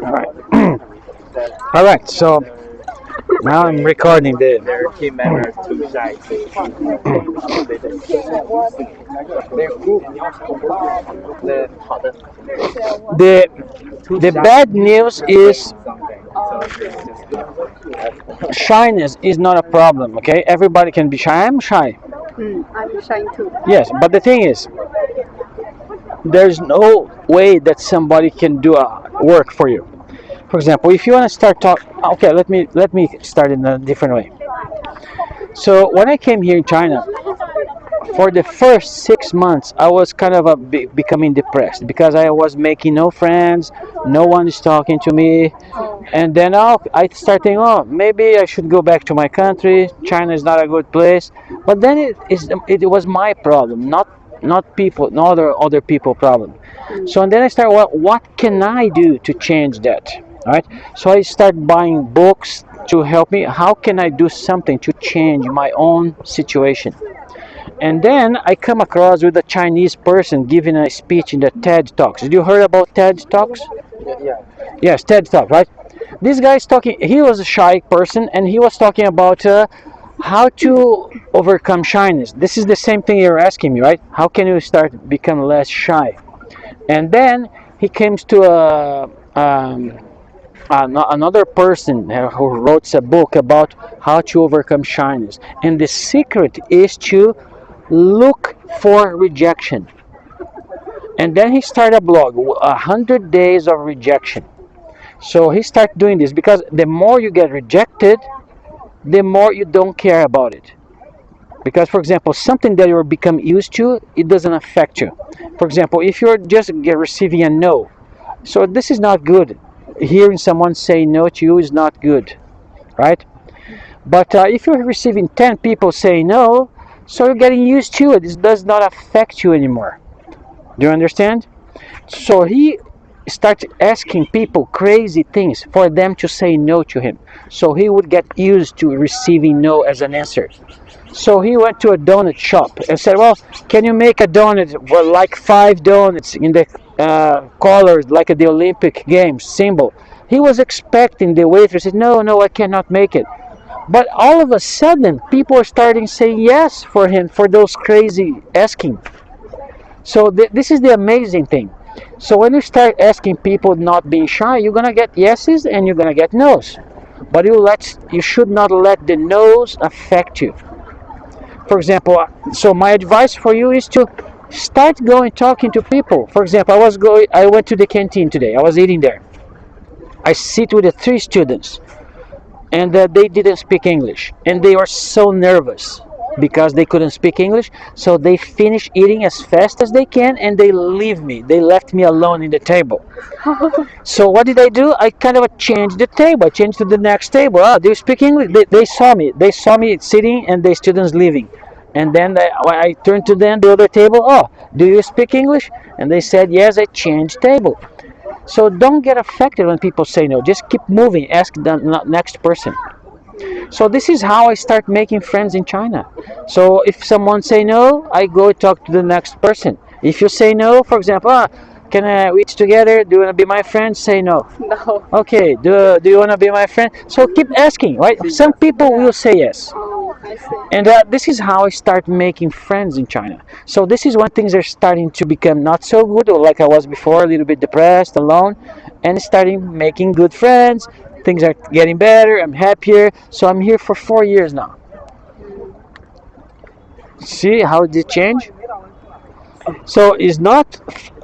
All right. All right. So now I'm recording the Their team members too shy the too the shy bad news to say is something. So it's shyness is not a problem. Okay, everybody can be shy. I'm shy. I'm shy too. Yes, but the thing is, there's no way that somebody can do a work for you. For example, if you want to start talk, okay, let me start in a different way. So when I came here in China, for the first 6 months, I was kind of becoming depressed because I was making no friends, no one is talking to me, and then I start thinking, oh, maybe I should go back to my country. China is not a good place, but then it was my problem, not people, not other people problem. So and then I start, well, what can I do to change that? All right. So I start buying books to help me. How can I do something to change my own situation? And then I come across with a Chinese person giving a speech in the TED Talks. Did you heard about TED Talks? yeah. Yes, TED Talk, right? This guy's talking. He was a shy person, and he was talking about how to overcome shyness. This is the same thing you're asking me, right? How can you start become less shy? And then he comes to another person who wrote a book about how to overcome shyness. And the secret is to look for rejection. And then he started a blog, 100 days of rejection. So he started doing this because the more you get rejected, the more you don't care about it. Because, for example, something that you're become used to, it doesn't affect you. For example, if you're just receiving a no, so this is not good. Hearing someone say no to you is not good, right? But if you're receiving 10 people say no, so you're getting used to it. It does not affect you anymore. Do you understand? So he started asking people crazy things for them to say no to him. So he would get used to receiving no as an answer. So he went to a donut shop and said, well, can you make a donut for like 5 donuts in the colors like the Olympic Games symbol? He was expecting the waitress to say, no, no, I cannot make it. But all of a sudden, people are starting saying yes for him for those crazy asking. So this is the amazing thing. So when you start asking people not being shy, you're gonna get yeses and you're gonna get nos. But you should not let the no's affect you. For example, so my advice for you is to start going talking to people. For example, I went to the canteen today. I was eating there. I sit with the 3 students, and they didn't speak English, and they were so nervous because they couldn't speak English. So they finish eating as fast as they can, and they leave me. They left me alone in the table. So what did I do? I kind of changed the table. I changed to the next table. Oh, do you speak English? They saw me. They saw me sitting and the students leaving. And then when I turned to them, the other table. Oh, do you speak English? And they said yes. I changed table. So don't get affected when people say no. Just keep moving. Ask the next person. So this is how I start making friends in China. So if someone say no, I go talk to the next person. If you say no, for example, can we eat together? Do you want to be my friend? Say no. No. Okay. Do you want to be my friend? So keep asking, right? Some people will say yes. Oh, I see. And this is how I start making friends in China. So this is when things are starting to become not so good, or like I was before, a little bit depressed, alone, and starting making good friends. Things are getting better. I'm happier. So I'm here for 4 years now. See how it did change? So it's not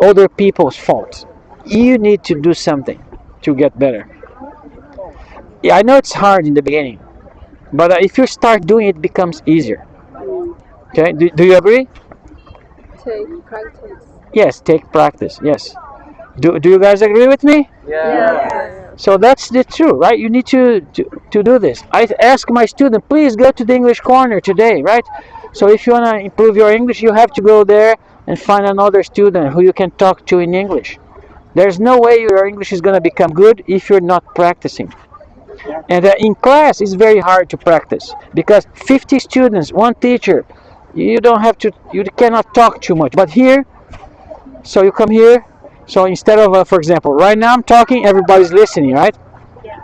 other people's fault. You need to do something to get better. Yeah, I know it's hard in the beginning, but if you start doing it, it becomes easier. Okay? Do you agree? Take practice. Yes, take practice. Yes. Do you guys agree with me? Yes. So that's the truth, right? You need to do this. I ask my student, please go to the English corner today, right? So if you want to improve your English, you have to go there and find another student who you can talk to in English. There's no way your English is going to become good if you're not practicing. And in class, it's very hard to practice because 50 students, one teacher, you don't have to, you cannot talk too much. But here, so you come here, so instead of, for example, right now I'm talking, everybody's listening, right? Yeah.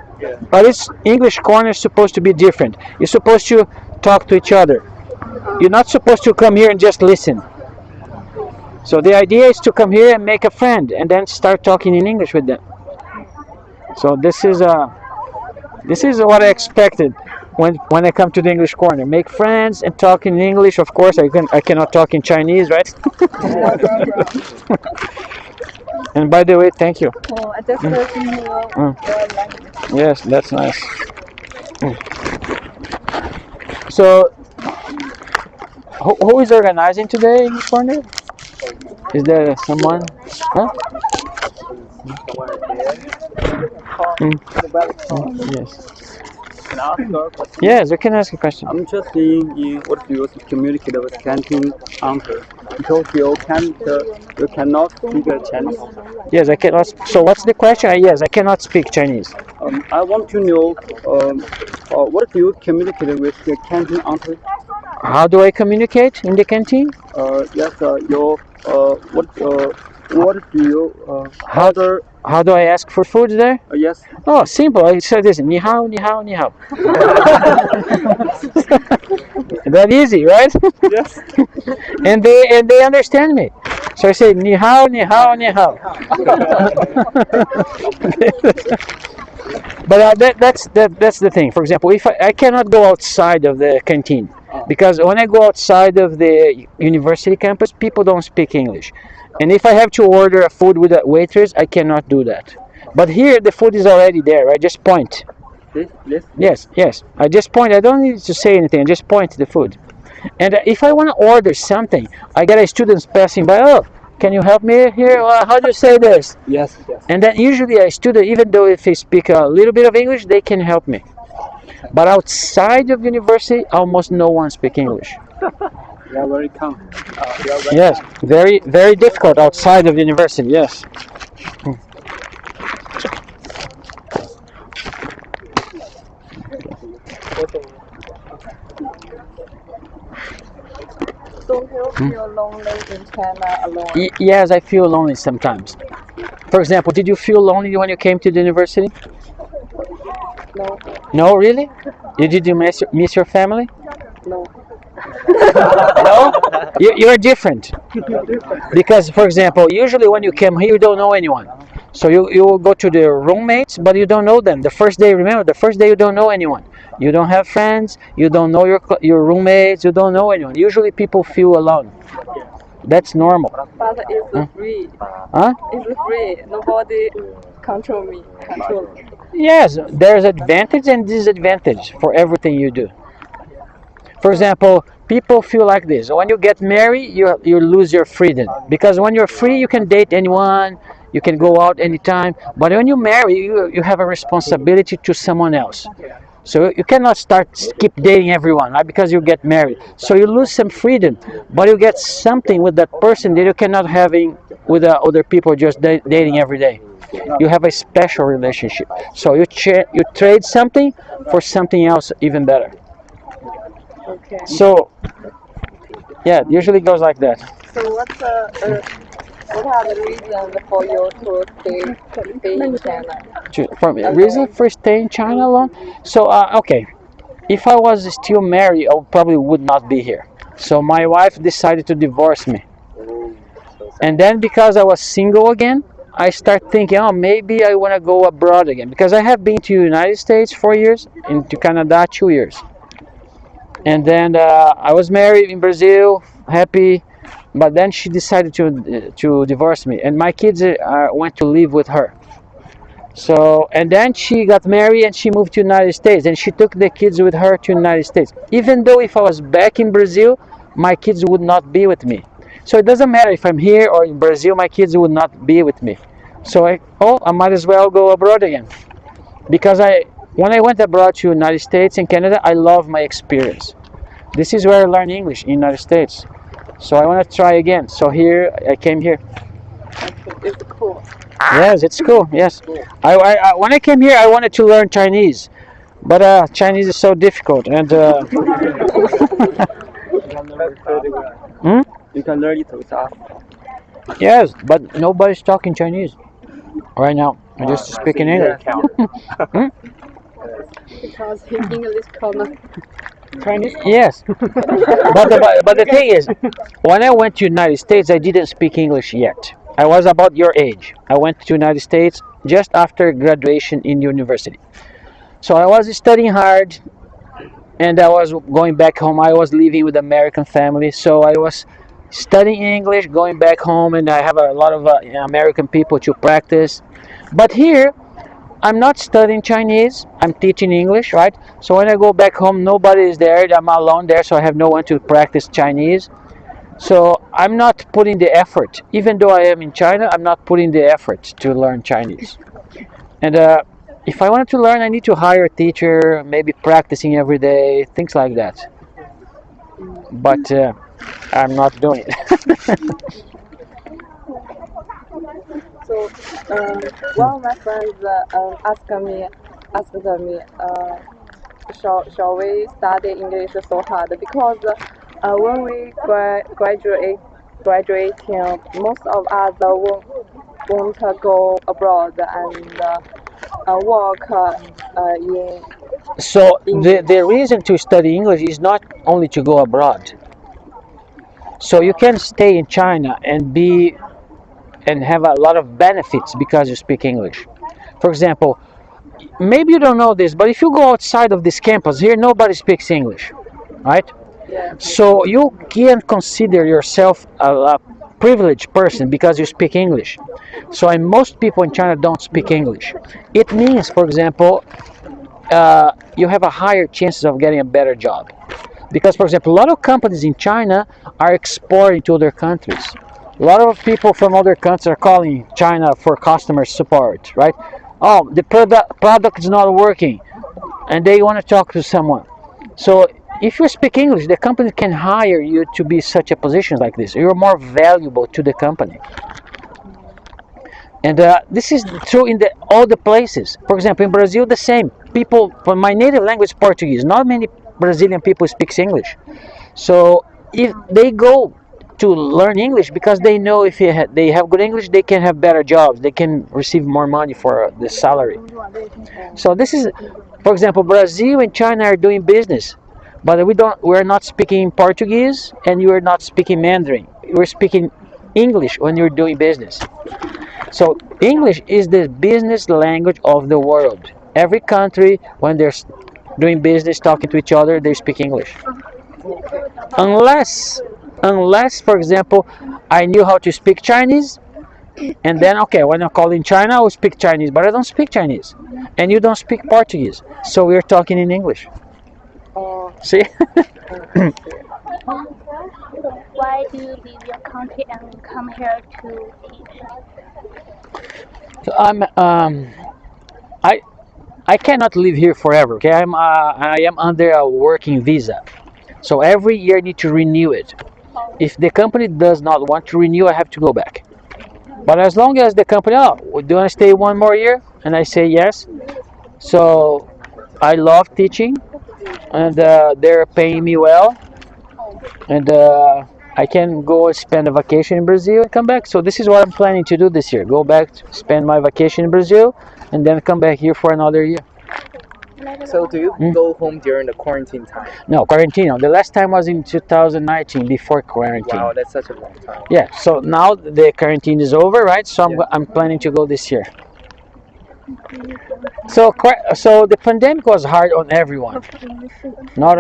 But it's English corner is supposed to be different. You're supposed to talk to each other. You're not supposed to come here and just listen. So the idea is to come here and make a friend, and then start talking in English with them. So this is what I expected when I come to the English corner. Make friends and talk in English. Of course, I cannot talk in Chinese, right? And by the way, thank you. Oh, I just heard your language. Yes, that's nice. So, who is organizing today in the corner? Is there someone? Huh? Someone there. Yes. Can I ask her a question? Yes, you can ask a question. I'm just seeing you what you to communicate with canteen uncle because you cannot speak Chinese. Yes, I cannot. So, what's the question? Yes, I cannot speak Chinese. I want to know what do you communicate with the canteen uncle? How do I communicate in the canteen? Yes, your what do you How- order? How do I ask for food there? Yes. Oh, simple. I say this: ni hao, ni hao, ni hao. That easy, right? Yes. and they understand me. So I say ni hao, ni hao, ni hao. But that's the thing. For example, if I cannot go outside of the canteen because when I go outside of the university campus, people don't speak English. And if I have to order a food with a waitress, I cannot do that. But here the food is already there. I just point. Yes. I just point. I don't need to say anything. I just point to the food. And if I want to order something, I get a student passing by. Oh, can you help me here? How do you say this? Yes. And then usually a student, even though if they speak a little bit of English, they can help me. But outside of university, almost no one speaks English. You are very calm. You are very Yes, very, very difficult outside of university, yes. Don't you feel lonely in China alone? Yes, I feel lonely sometimes. For example, did you feel lonely when you came to the university? No, No, really? Did you miss your family? no. No? You're different. Because, for example, usually when you come here, you don't know anyone. So you will go to the roommates, but you don't know them. The first day, remember, the first day you don't know anyone. You don't have friends, you don't know your roommates, you don't know anyone. Usually people feel alone. That's normal. But it's free. Huh? It's free. Nobody control me. Yes, there's advantage and disadvantage for everything you do. For example, people feel like this. When you get married, you lose your freedom. Because when you're free, you can date anyone, you can go out anytime. But when you marry, you have a responsibility to someone else. So you cannot keep dating everyone, right? Because you get married. So you lose some freedom, but you get something with that person that you cannot having with other people just dating every day. You have a special relationship. So you trade something for something else even better. Okay. So yeah, it usually goes like that. So what are the reasons for you to stay in China? For reason for staying in China alone. So okay, if I was still married, I probably would not be here. So my wife decided to divorce me, and then because I was single again, I start thinking, oh, maybe I want to go abroad again because I have been to United States 4 years, into Canada 2 years, and then I was married in Brazil, happy. But then she decided to divorce me, and my kids went to live with her. So, and then she got married and she moved to United States, and she took the kids with her to United States. Even though if I was back in Brazil, my kids would not be with me. So it doesn't matter if I'm here or in Brazil, my kids would not be with me. So I might as well go abroad again, because when I went abroad to United States and Canada, I love my experience. This is where I learned English in United States. So I want to try again. So here I came here. It's cool. Yes, it's cool. Yes, I when I came here, I wanted to learn Chinese, but Chinese is so difficult, and Hmm? You can learn it with us. Yes, but nobody's talking Chinese right now. I'm just speaking English. Hmm? Because his English cannot. Chinese? Yes, but the thing is, when I went to United States, I didn't speak English yet. I was about your age. I went to United States just after graduation in university. So I was studying hard, and I was going back home. I was living with American family, so I was studying English, going back home, and I have a lot of American people to practice. But here, I'm not studying Chinese. I'm teaching English, right? So when I go back home, nobody is there. I'm alone there, so I have no one to practice Chinese. So I'm not putting the effort. Even though I am in China, I'm not putting the effort to learn Chinese. And if I wanted to learn, I need to hire a teacher, maybe practicing every day, things like that. But I'm not doing it. So, one of my friends asked me, shall we study English so hard? Because when we graduating, most of us want to go abroad and work in So the reason to study English is not only to go abroad. So you can stay in China and have a lot of benefits because you speak English. For example, maybe you don't know this, but if you go outside of this campus here, nobody speaks English, right? yeah. So you can consider yourself a privileged person because you speak English. So and most people in China don't speak English. It means, for example, you have a higher chances of getting a better job. Because, for example, a lot of companies in China are exporting to other countries. A lot of people from other countries are calling China for customer support, right? Oh, the product is not working, and they want to talk to someone. So, if you speak English, the company can hire you to be such a position like this. You're more valuable to the company, and this is true in all the places. For example, in Brazil, the same. People from my native language, Portuguese. Not many Brazilian people speak English. So if they go to learn English because they know if they have good English, they can have better jobs. They can receive more money for the salary. So this is, for example, Brazil and China are doing business, but we're not speaking Portuguese and you are not speaking Mandarin. We're speaking English when you're doing business. So English is the business language of the world. Every country, when they're doing business, talking to each other, they speak English. Unless, unless, for example, I knew how to speak Chinese, and then okay, when I call in China, I will speak Chinese, but I don't speak Chinese, and you don't speak Portuguese, so we're talking in English. Oh, See? Why do you leave your country and come here to teach? So I I cannot live here forever. Okay, I am under a working visa, so every year I need to renew it. If the company does not want to renew, I have to go back. But as long as the company, oh, do you want to stay one more year? And I say yes. So I love teaching, and they're paying me well, and I can go spend a vacation in Brazil and come back. So this is what I'm planning to do this year: go back, spend my vacation in Brazil, and then come back here for another year. So do you go home during the quarantine time? No, quarantine. The last time was in 2019, before quarantine. Wow, that's such a long time. Yeah. So now the quarantine is over, right? So I'm planning to go this year. So the pandemic was hard on everyone. Not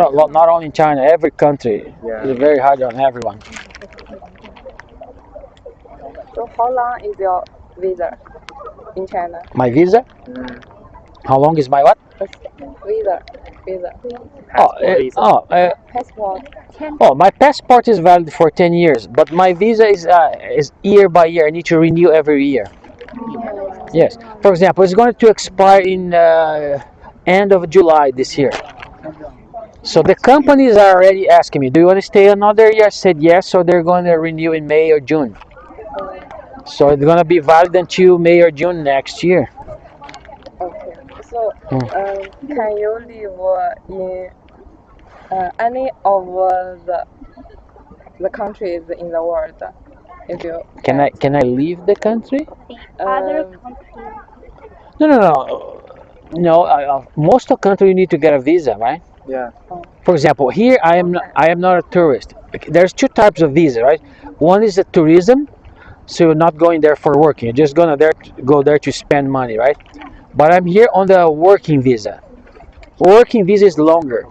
only in China, every country. Yeah. It's very hard on everyone. so how long is your visa in China? My visa? Mm. How long is my what? Visa. Passport visa. Passport. My passport is valid for 10 years, but my visa is year by year. I need to renew every year. Yes. For example, it's going to expire in end of July this year. So the companies are already asking me, do you want to stay another year? I said yes, so they're going to renew in May or June. So it's going to be valid until May or June next year. Okay. So, can you live in any of the the countries in the world. If you Can I leave the country? The other Um, country. No. Most of country you need to get a visa, right? Yeah. For example, here I am not a tourist. There's two types of visa, right? One is a tourism, so you're not going there for working. You're just gonna go there to spend money, right? But I'm here on the working visa. Working visa is longer.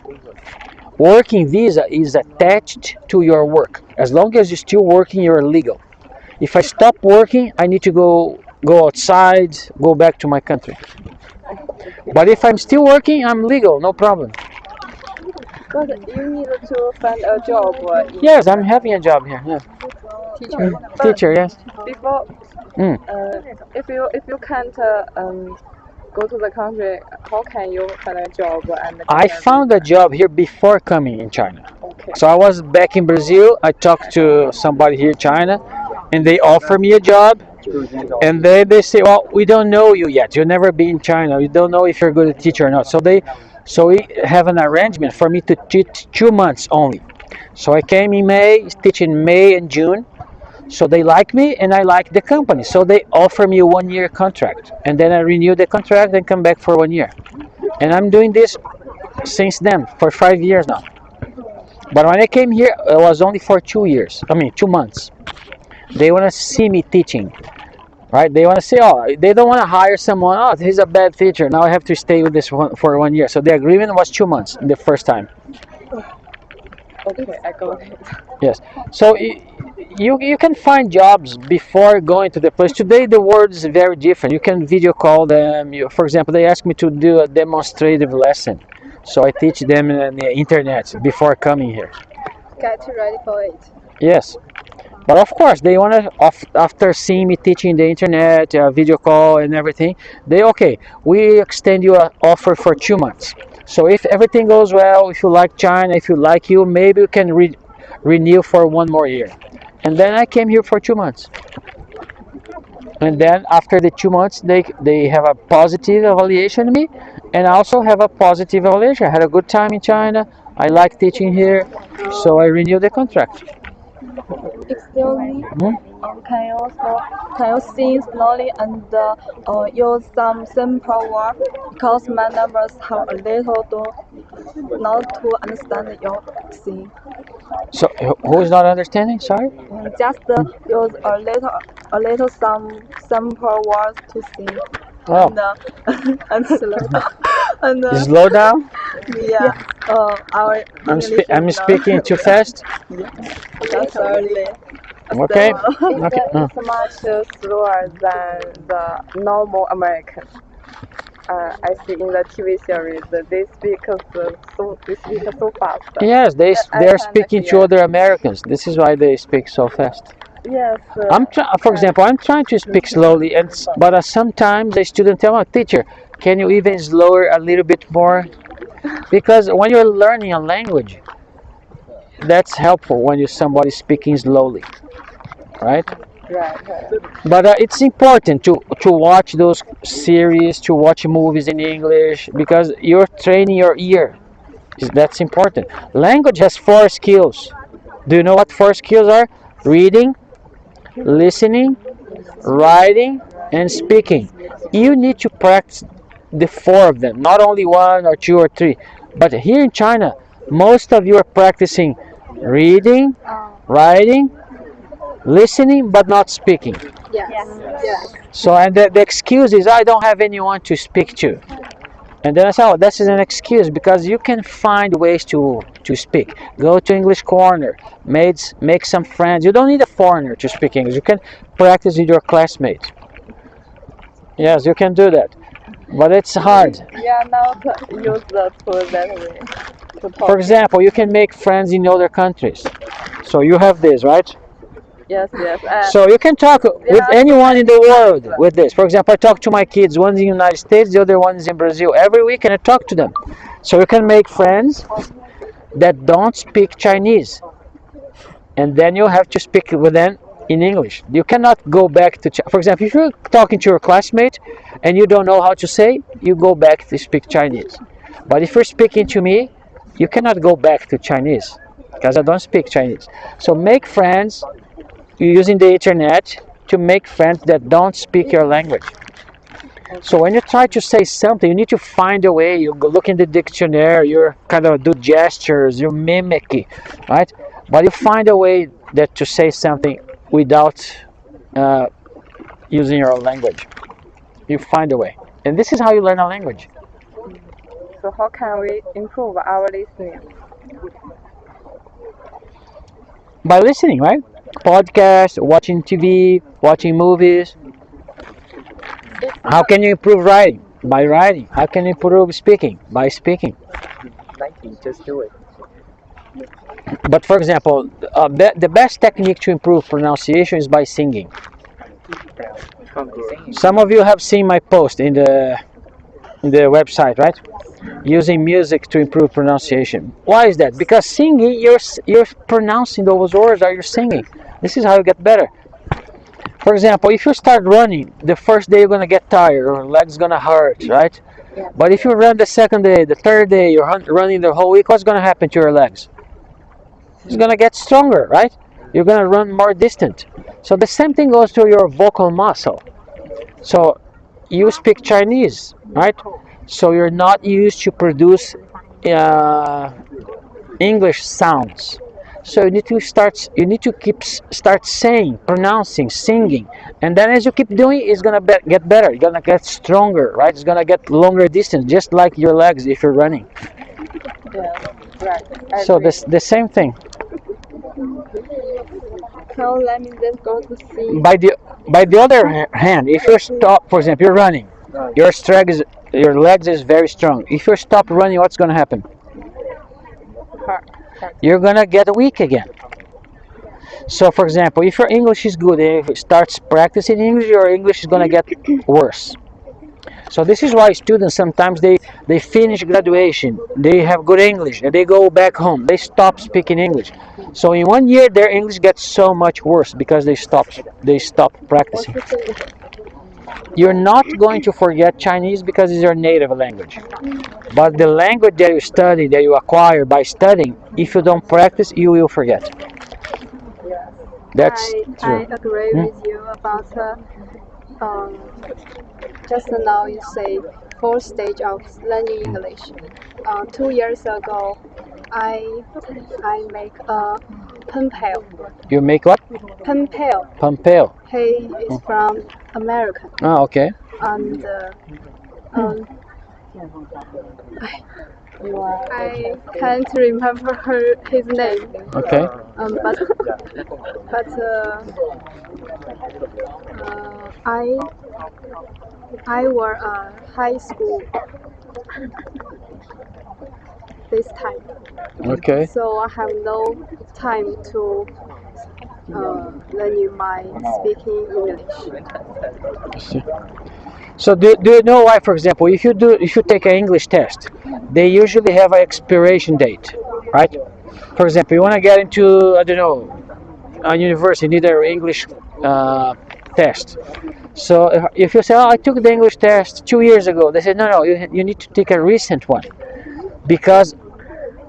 Working visa is attached to your work. As long as you're still working, you're legal. If I stop working, I need to go outside, go back to my country. But if I'm still working, I'm legal, no problem. but you need to find a job in Yes, I'm having a job here. Yeah. teacher. But Teacher, yes. before, Mm. if you can't go to the country, how can you find a job and I get a found a visa? job here before coming in China. Okay. So I was back in Brazil. I talked to somebody here in China, and they offer me a job. And they say, well, we don't know you yet. You've never been in China. We don't know if you're a good teacher or not. So we have an arrangement for me to teach 2 months only. So I came in May, teach in May and June. So they like me and I like the company. So they offer me a 1 year contract. And then I renew the contract and come back for 1 year. And I'm doing this since then for 5 years now. But when I came here, it was only for 2 years. I mean, 2 months. They want to see me teaching, right? They want to say, oh, they don't want to hire someone. Oh, he's a bad teacher. Now I have to stay with this one for 1 year. So the agreement was 2 months the first time. Okay, I got it. Yes. So you can find jobs before going to the place. Today the world is very different. You can video call them. For example, they asked me to do a demonstrative lesson. So I teach them on the internet before coming here. Get ready for it. Yes. But of course, they want to, after seeing me teaching the internet, video call and everything, we extend you an offer for 2 months. So if everything goes well, if you like China, if you like you, maybe you can renew for 1 more year. And then I came here for 2 months. And then after the 2 months, they have a positive evaluation of me, and I also have a positive evaluation. I had a good time in China. I like teaching here, so I renewed the contract. Excuse me. Hmm? Can you sing slowly and use some simple words because my neighbors have a little not to understand your sing. So who is not understanding? Sorry. Just use a little some simple words to sing Oh, and slow down and slow down. yeah. Our English I'm is not speaking too fast. just early. Okay. Okay. It's much slower than the normal American. I see in the TV series that they speak so fast. Yes, I they're can speaking to hear. other Americans. This is why they speak so fast. Yes. For example, I'm trying to speak slowly, but sometimes a student tell me, teacher, can you even slower a little bit more? Because when you're learning a language, that's helpful when you're somebody speaking slowly, right? Right. But it's important to watch those series, to watch movies in English, because you're training your ear. That's important. Language has 4 skills. Do you know what 4 skills are? Reading, listening, writing, and speaking. You need to practice the 4 of them, not only 1 or 2 or 3. But here in China, most of you are practicing reading, writing, listening, but not speaking. Yes. So, and the excuse is, I don't have anyone to speak to. And then I said, oh, this is an excuse, because you can find ways to speak. Go to English Corner, make some friends. You don't need a foreigner to speak English. You can practice with your classmates. Yes, you can do that. But it's hard. Yeah, not use the tool that way to talk. For example, you can make friends in other countries. So you have this, right? Yes. So you can talk with anyone in the world with this. For example, I talk to my kids. One's in the United States, the other one's in Brazil. Every week, and I talk to them. So you can make friends that don't speak Chinese. And then you have to speak with them in English. You cannot go back to, for example, if you're talking to your classmate and you don't know how to say, you go back to speak Chinese. But if you're speaking to me, you cannot go back to Chinese. because I don't speak Chinese. So make friends using the internet to make friends that don't speak your language. So when you try to say something, you need to find a way. You go look in the dictionary, you kind of do gestures, you mimic it, right? But you find a way that to say something without uh, using your language. You find a way, and this is how you learn a language. So how can we improve our listening? By listening, right? Podcast, watching TV, watching movies. How can you improve writing? By writing. How can you improve speaking? By speaking. Nike, just do it. But for example, the best technique to improve pronunciation is by singing. Some of you have seen my post in the website, right? Using music to improve pronunciation. Why is that? Because singing, you're pronouncing those words that you're singing. This is how you get better. For example, if you start running, the first day you're gonna get tired, your legs gonna hurt, right? But if you run the second day, the third day, you're running the whole week, what's gonna happen to your legs? It's gonna get stronger, right? You're gonna run more distant. So the same thing goes to your vocal muscle. So you speak Chinese, right? So you're not used to produce English sounds. So you need to start saying, pronouncing, singing, and then as you keep doing it, it's gonna get better. You're gonna get stronger, right? It's gonna get longer distance, just like your legs if you're running. Yeah, right. So the same thing. Now let me let's go to see. By the other hand, if you stop, for example, you're running, your legs is very strong. If you stop running, what's gonna happen? You're gonna get weak again. So, for example, if your English is good, if you start practicing English, your English is gonna get worse. So this is why students sometimes they finish graduation, they have good English, and they go back home. They stop speaking English. So in 1 year, their English gets so much worse because they stop practicing. You're not going to forget Chinese because it's your native language. But the language that you study, that you acquire by studying, if you don't practice, you will forget. That's true. I agree with you about just now you say fourth stage of learning English. 2 years ago, I make a pen pal. You make what? Pen pal. Pompeo. He is from America, Ah, okay. and I can't remember his name. Okay. But I were high school this time, Okay. so I have no time to learning my speaking English. So do you know why, for example, if you take an English test, they usually have an expiration date, right? For example, you want to get into, I don't know, a university, you need an English test. So if you say, oh, I took the English test 2 years ago, they say, no, you need to take a recent one because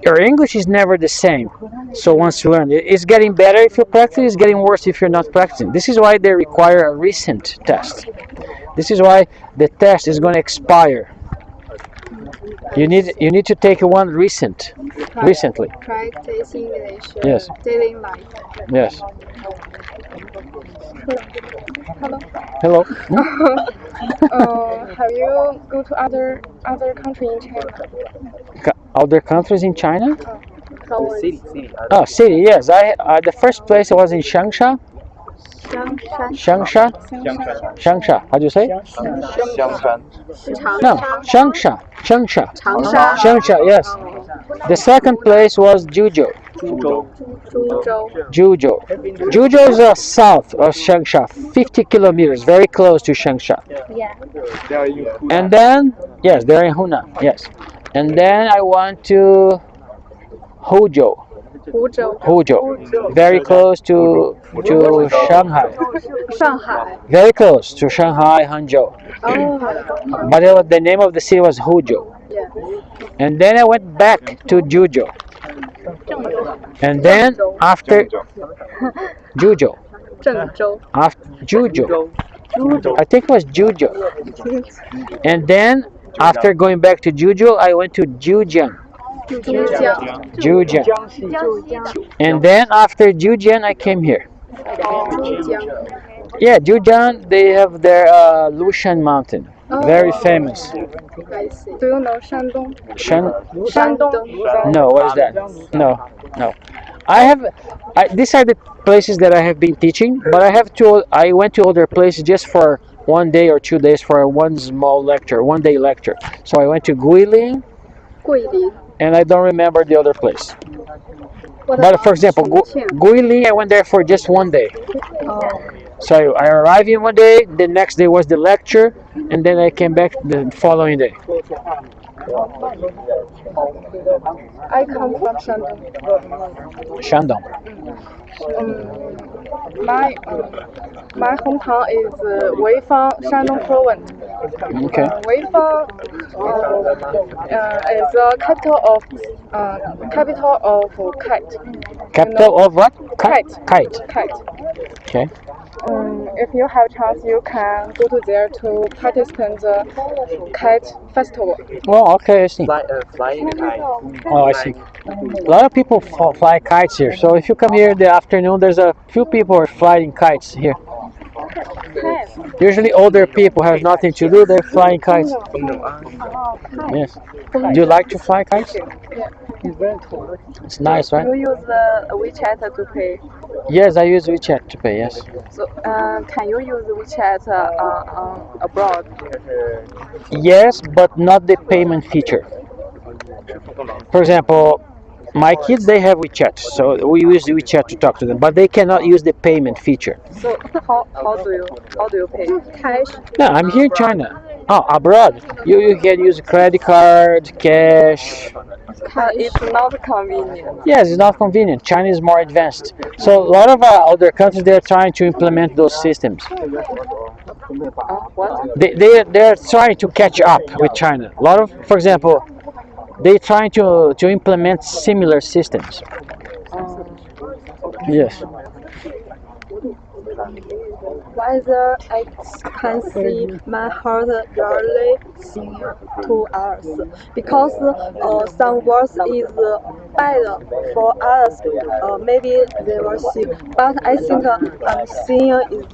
your English is never the same. So once you learn, it's getting better if you practice, it's getting worse if you're not practicing. This is why they require a recent test. This is why the test is going to expire. You need to take one recently. Practice English. Yes. Daily life. Yes. Hello. Hello. Have you go to other country in China? Other countries in China? City. Oh, city. Yes. The first place was in Changsha. Changsha. Changsha. How do you say? No. Changsha. Changsha. Yes. The second place was Juzhou. Juzhou is south of Changsha, 50 kilometers, very close to Changsha. Yeah. And then, yes, they're in Hunan. Yes. And then I went to Huzhou. Very close to Shanghai. Very close to Shanghai, Hangzhou. But the name of the city was Huzhou. And then I went back to Juzhou. And then after Juzhou, 郑州 after Juzhou, I think it was Juzhou. And then after going back to Juzhou, I went to Jiujiang. 珠江 Jiujiang. 珠江 And then after Jiujiang, I came here. 珠江 Yeah, Jiujiang, they have their Lushan Mountain. Very famous. I see. Do you know 山东 Shan? 山东 No, what is that? No, no. These are the places that I have been teaching, but I went to other places just for 1 day or 2 days for one small lecture, 1 day lecture. So I went to Guilin, 桂林 and I don't remember the other place. What But about for example, 重庆 Guilin, I went there for just 1 day. Oh, So I arrived in 1 day, the next day was the lecture, and then I came back the following day. I come from Shandong. Shandong. My hometown is Weifang, Shandong province. Okay. Weifang is the capital of kite. Capital of what? Kite. Kite. Kite. Okay. If you have chance, you can go to there to participate in the kite festival. Oh, okay, I see. Flying kite. Oh, I see. A lot of people fly kites here. So if you come here in the afternoon, there's a few people are flying kites here. Usually older people have nothing to do, they're flying kites. Yes. Do you like to fly kites? It's nice, right? You use WeChat to pay. Yes, I use WeChat to pay, yes. So, can you use WeChat abroad? Yes, but not the payment feature. For example, my kids, they have WeChat, so we use WeChat to talk to them, but they cannot use the payment feature. So how do you pay? Cash. No, I'm here in China. Oh, abroad. You can use credit card, cash. But it's not convenient. Yes, it's not convenient. China is more advanced. So a lot of other countries, they're trying to implement those systems. What? They're trying to catch up with China. A lot of, for example, they're trying to implement similar systems. Yes. Whether I can see my heart really sing to us because some words is bad for others. Maybe they will see, but I think I'm singing is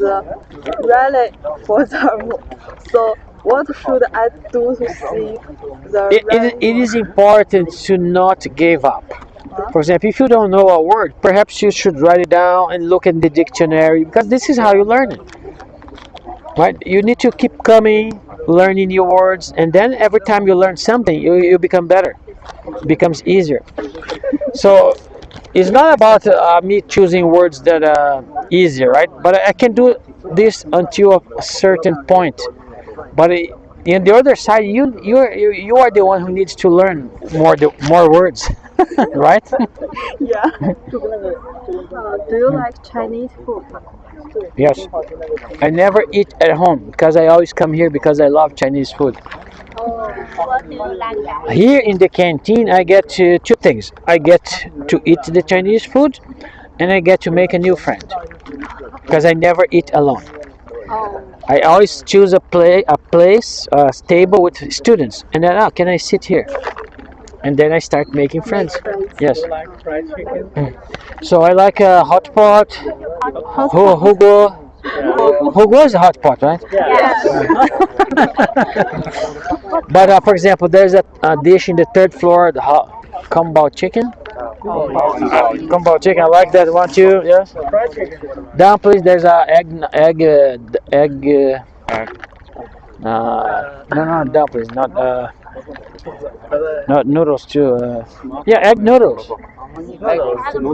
really for them. So what should I do to see the It is important to not give up. For example, if you don't know a word, perhaps you should write it down and look in the dictionary because this is how you learn it. Right? You need to keep coming, learning new words, and then every time you learn something, you become better. It becomes easier. So it's not about me choosing words that are easier, right? But I can do this until a certain point. But in the other side, you are the one who needs to learn more words, right? Yeah. Do you like Chinese food? Yes. I never eat at home because I always come here because I love Chinese food. What do you like that? Here in the canteen, I get two things. I get to eat the Chinese food, and I get to make a new friend because I never eat alone. I always choose a table with students, and then can I sit here? And then I start making friends. Yes. So I like a hot pot. Hugo is a hot pot, right? But for example, there's a dish in the third floor, the kung pao chicken. Kung pao chicken, I like that one too. Yes. Dumplings. There's a egg. No, dumplings, not noodles too. Yeah, egg noodles.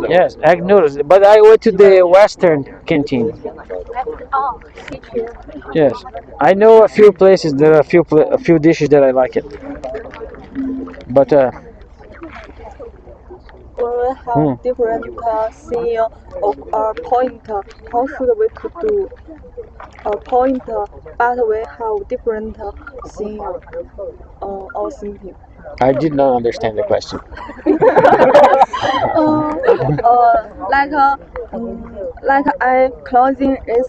Yes, egg noodles. But I went to the Western canteen. Oh, teacher. Yes, I know a few places. There are a few dishes that I like it. But When we have different scene or point, how should we could do a point, but we have different scene or thinking? I did not understand the question. Like I clothing is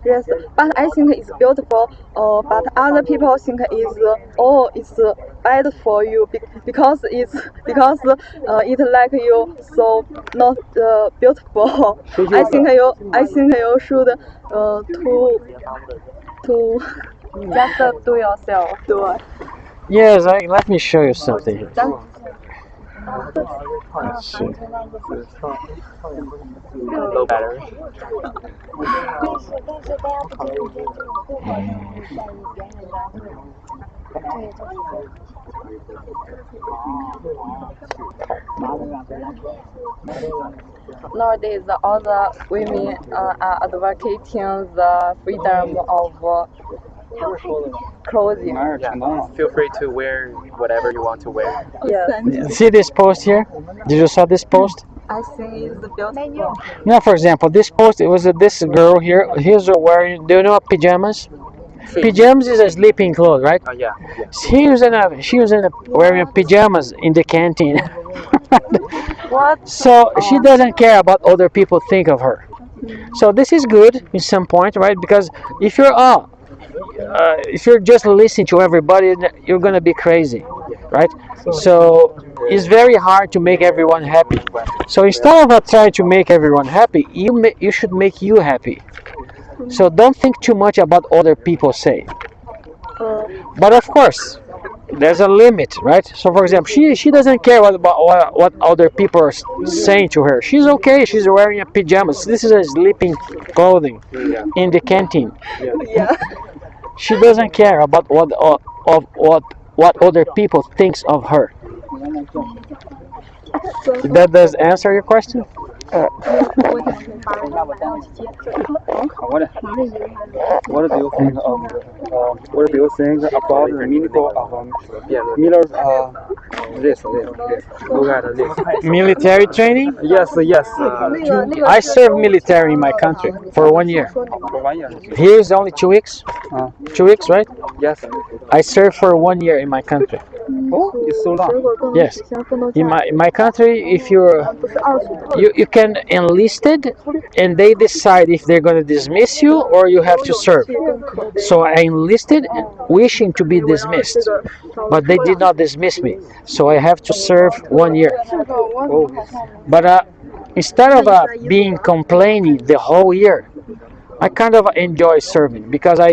yes, but I think it's beautiful. But other people think it's bad for you because it like you so not beautiful. I think you should to just do yourself. 对， Yes, let me show you something. Let's see. Low battery. Nowadays, all the women are advocating the freedom of clothing. Feel free to wear whatever you want to wear. Yes, See this post here? Did you saw this post? I think it's beautiful. Now, for example, this post, it was this girl here. Here's her wearing. Do you know what pajamas? Pajamas is a sleeping clothes, right? Oh yeah. She was wearing pajamas in the canteen. What? So she doesn't care about other people think of her. So this is good in some point, right? Because if you're just listening to everybody, you're gonna be crazy, right? So it's very hard to make everyone happy. So instead of trying to make everyone happy, you should make you happy. So don't think too much about other people say. But of course, there's a limit, right? So for example, she doesn't care what other people are saying to her. She's okay. She's wearing a pajamas. This is a sleeping clothing in the canteen. Yeah. She doesn't care about what other people thinks of her. That does answer your question? What do you think of what do you think about the meaning of Miller's this? Look at this. Military training? Yes. I served military in my country for 1 year. For 1 year. Here is only 2 weeks. 2 weeks, right? Yes. I served for 1 year in my country. Oh, it's so long. Yes. In my country, if you can enlisted, and they decide if they're going to dismiss you or you have to serve. So I enlisted wishing to be dismissed, but they did not dismiss me. So I have to serve 1 year. But instead of being complaining the whole year, I kind of enjoy serving because I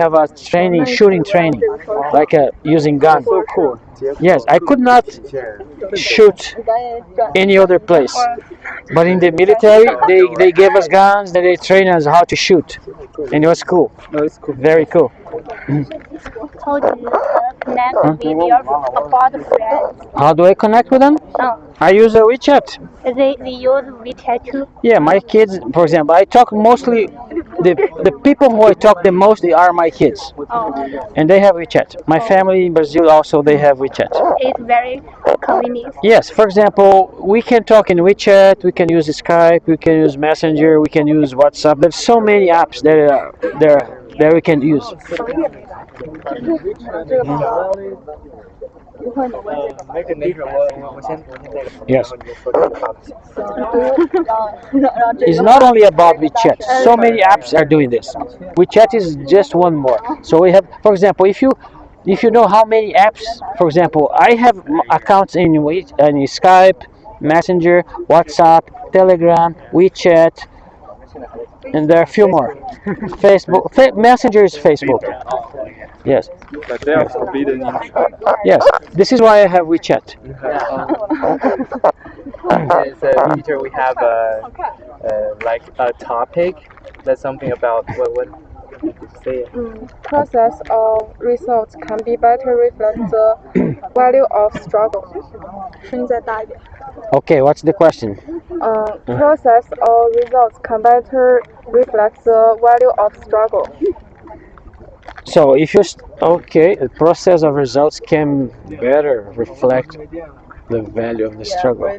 have a shooting training, like using gun. So cool. Yes, I could not shoot any other place, but in the military they gave us guns, then they train us how to shoot, and it was cool, No, it's cool. very cool. How do you connect with your about friends? How do I connect with them? Oh, I use a WeChat. they use WeChat too. Yeah, my kids, for example, I talk mostly, the people who I talk the most, they are my kids, Oh, and they have WeChat. My family in Brazil also, they have WeChat. it's very convenient. Yes, for example, we can talk in WeChat, we can use Skype, we can use Messenger, we can use WhatsApp. There's so many apps that we can use. Yes. It's not only about WeChat. So many apps are doing this. WeChat is just one more. So we have, for example, if you know how many apps, for example, I have accounts in Skype, Messenger, WhatsApp, Telegram, WeChat, and there are a few more. Facebook, Messenger is Facebook. Yes. But they are forbidden in China. Yes. This is why I have WeChat. So teacher, we have like a topic. That's something about what did you say? Process of results can be better reflect the value of struggle. 声音再大一点。 Okay, what's the question? Process of results can better reflect the value of struggle. So if you okay, the process of results can better reflect the value of the struggle.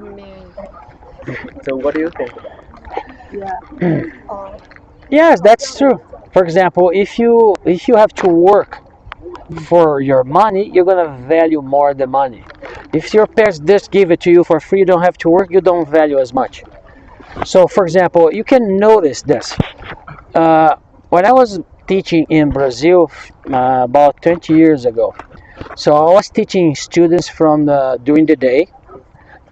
So what do you think? Yes, that's true. For example, if you have to work for your money, you're gonna value more the money. If your parents just give it to you for free, you don't have to work, you don't value as much. So, for example, you can notice this. Uh, when I was teaching in Brazil about 20 years ago, so I was teaching students from during the day,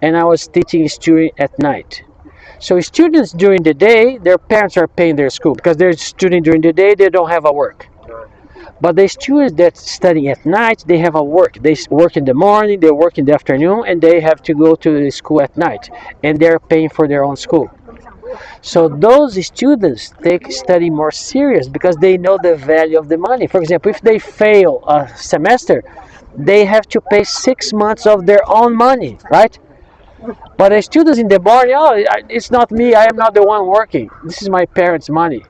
and I was teaching students at night. So students during the day, their parents are paying their school because they're studying during the day, they don't have a work. But the students that study at night, they have a work. They work in the morning, they work in the afternoon, and they have to go to the school at night, and they're paying for their own school. So those students take study more serious because they know the value of the money. For example, if they fail a semester, they have to pay 6 months of their own money, right? But the students in the morning, oh, it's not me. I am not the one working. This is my parents' money.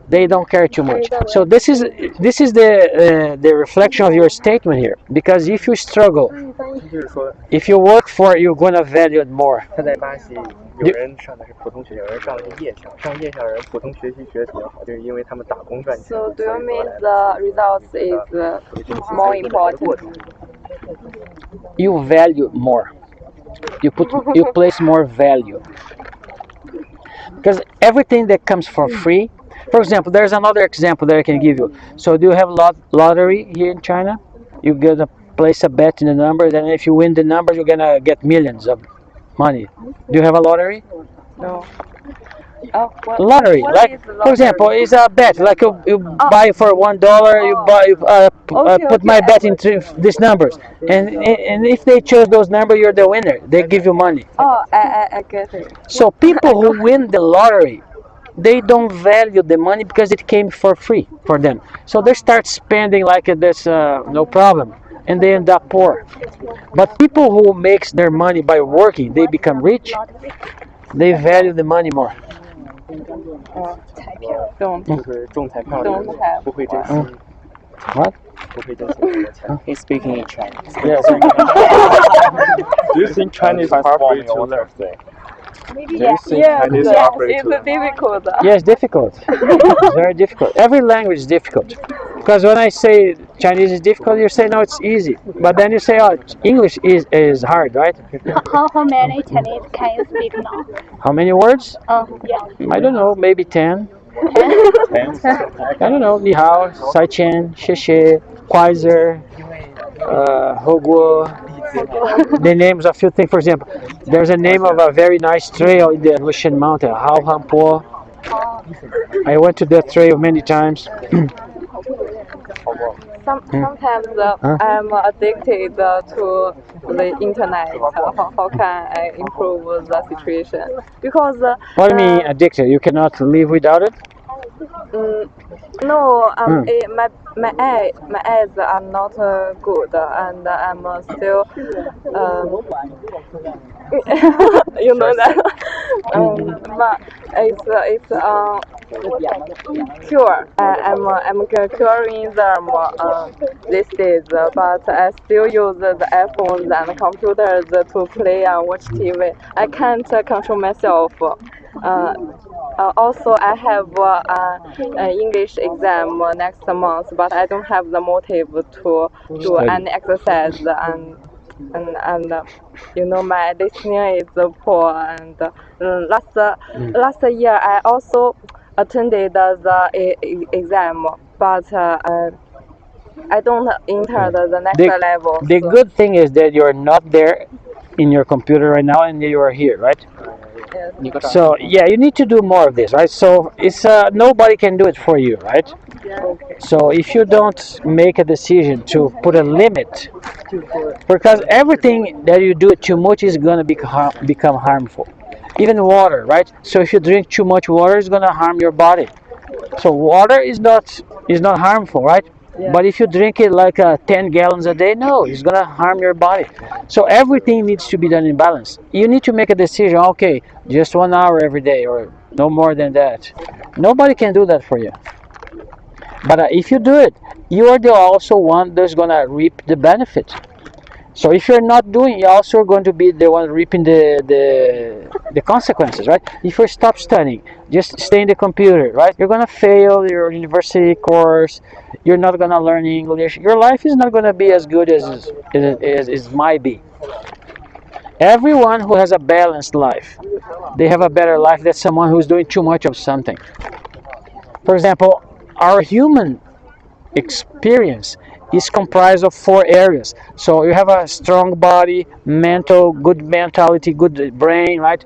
They don't care too much. So this is the reflection of your statement here. Because if you struggle, 就是说 if you work for it, you're gonna value it more. 他在巴西有人上的是普通学校，有人上的是夜校，上夜校的人普通学习学得比较好，就是因为他们打工赚钱。 So do you mean the results is more important? You value more. You place more value. Because everything that comes for free. For example, there's another example that I can give you. So do you have lottery here in China? You're gonna place a bet in the numbers, and if you win the numbers, you're gonna get millions of money. Do you have a lottery? No. Oh, Lottery, what like is lottery? for example, it's a bet. Like you buy for $1, you put my bet into these numbers, and if they choose those numbers, you're the winner. They give you money. Oh, I get it. So people who win the lottery, they don't value the money because it came for free for them. So they start spending like there's no problem, and they end up poor. But people who makes their money by working, they become rich. They value the money more. Don't 就是中彩票的 don't 人 have. 不会珍惜， What? 不会珍惜这个钱。 He's speaking in Chinese. Yes. Do you think Chinese are free to learn? Do you think Yes, Chinese are free it's to learn? difficult. Yes, difficult. It's very difficult. Every language is difficult. Because when I say Chinese is difficult, you say no, it's easy. But then you say, oh, English is hard, right? How many Chinese can you speak now? How many words? Yeah. I don't know, maybe 10. I don't know. Ni hao, sai chen, xie xie, kuaiser, hoguo. The names of few things. For example, there's a name of a very nice trail in the Lushan Mountain, Hao Han Po. I went to that trail many times. Sometimes I'm addicted to the internet. How can I improve the situation? Because What do you mean addicted? You cannot live without it? no, my eyes are not good, and I'm still you know that. But it's cure. I'm curing them these days, but I still use the iPhones and computers to play and watch TV. I can't control myself. Also, I have an English exam next month, but I don't have the motive to do Study. any exercise and you know my listening is poor. And last year I also attended the exam, but I don't enter the next level. The so- good thing is that you're not there in your computer right now, and you are here, right? Yes. So yeah, you need to do more of this, right? So it's nobody can do it for you, right? Okay. So if you don't make a decision to put a limit, because everything that you do too much is gonna become harmful. Even water, right? So if you drink too much water, it's gonna harm your body. So water is not harmful, right? Yeah. But if you drink it like 10 gallons a day, no, it's gonna harm your body. So everything needs to be done in balance. You need to make a decision. Okay, just 1 hour every day, or no more than that. Nobody can do that for you. But if you do it, you are the also one that's gonna reap the benefit. So if you're not doing, you're also going to be the one reaping the consequences, right? If you stop studying, just stay in the computer, right? You're gonna fail your university course. You're not gonna learn English. Your life is not gonna be as good as it might be. Everyone who has a balanced life, they have a better life than someone who's doing too much of something. For example, our human experience is comprised of four areas. So you have a strong body, mental, good mentality, good brain, right?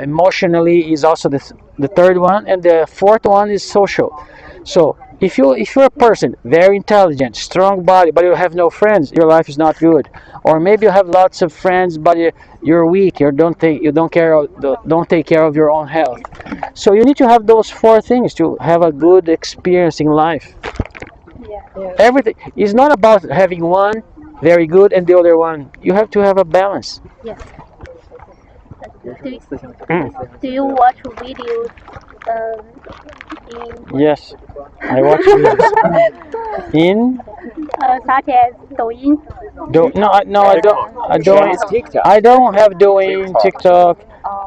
Emotionally is also the third one, and the fourth one is social. So if you're a person very intelligent, strong body, but you have no friends, your life is not good. Or maybe you have lots of friends, but you're weak. You don't take care of your own health. So you need to have those four things to have a good experience in life. Everything is not about having one very good and the other one. You have to have a balance. Yes. Do, Mm. do you watch videos in Yes, I watch videos in. such as Douyin? No, no, I don't. I Chinese don't. TikTok. I don't have Douyin, TikTok.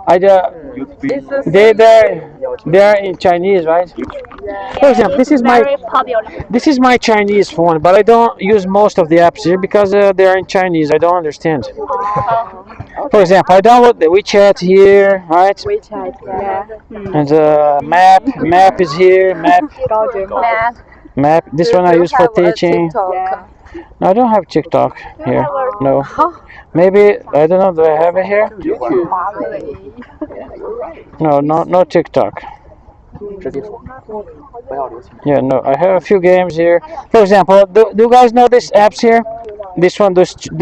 I It's the they same. they're in Chinese, right? For example, It's very popular. this is my Chinese phone, but I don't use most of the apps here because they are in Chinese. I don't understand. For example, I download the WeChat here, right? WeChat, yeah. And map is here. Math. Map. This one I use for teaching. TikTok. No, I don't have TikTok here. No. Maybe I don't know. Do I have it here? No, no TikTok. Yeah, no. I have a few games here. For example, do you guys know these apps here? This one, this. Do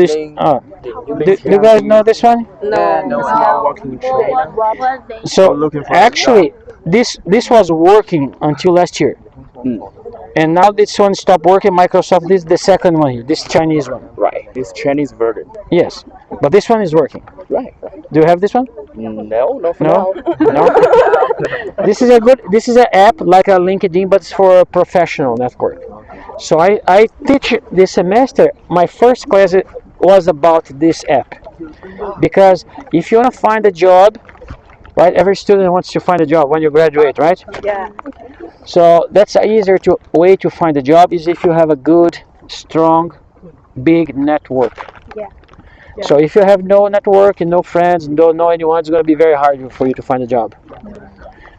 you guys know this one? No. Working in China. What was they? So Looking for a actually, this was working until last year, and now this one stopped working. Microsoft. This is the second one here. This Chinese one. Right. This Chinese version. Yes, but this one is working. Right. Do you have this one? No, not for No, now. no. This is an app like a LinkedIn, but it's for a professional network. So I teach this semester. My first class was about this app because if you want to find a job, right? Every student wants to find a job when you graduate, right? Yeah. So that's an easier way to find a job is if you have a good, strong, big network. Yeah. So if you have no network and no friends and don't know anyone, it's going to be very hard for you to find a job.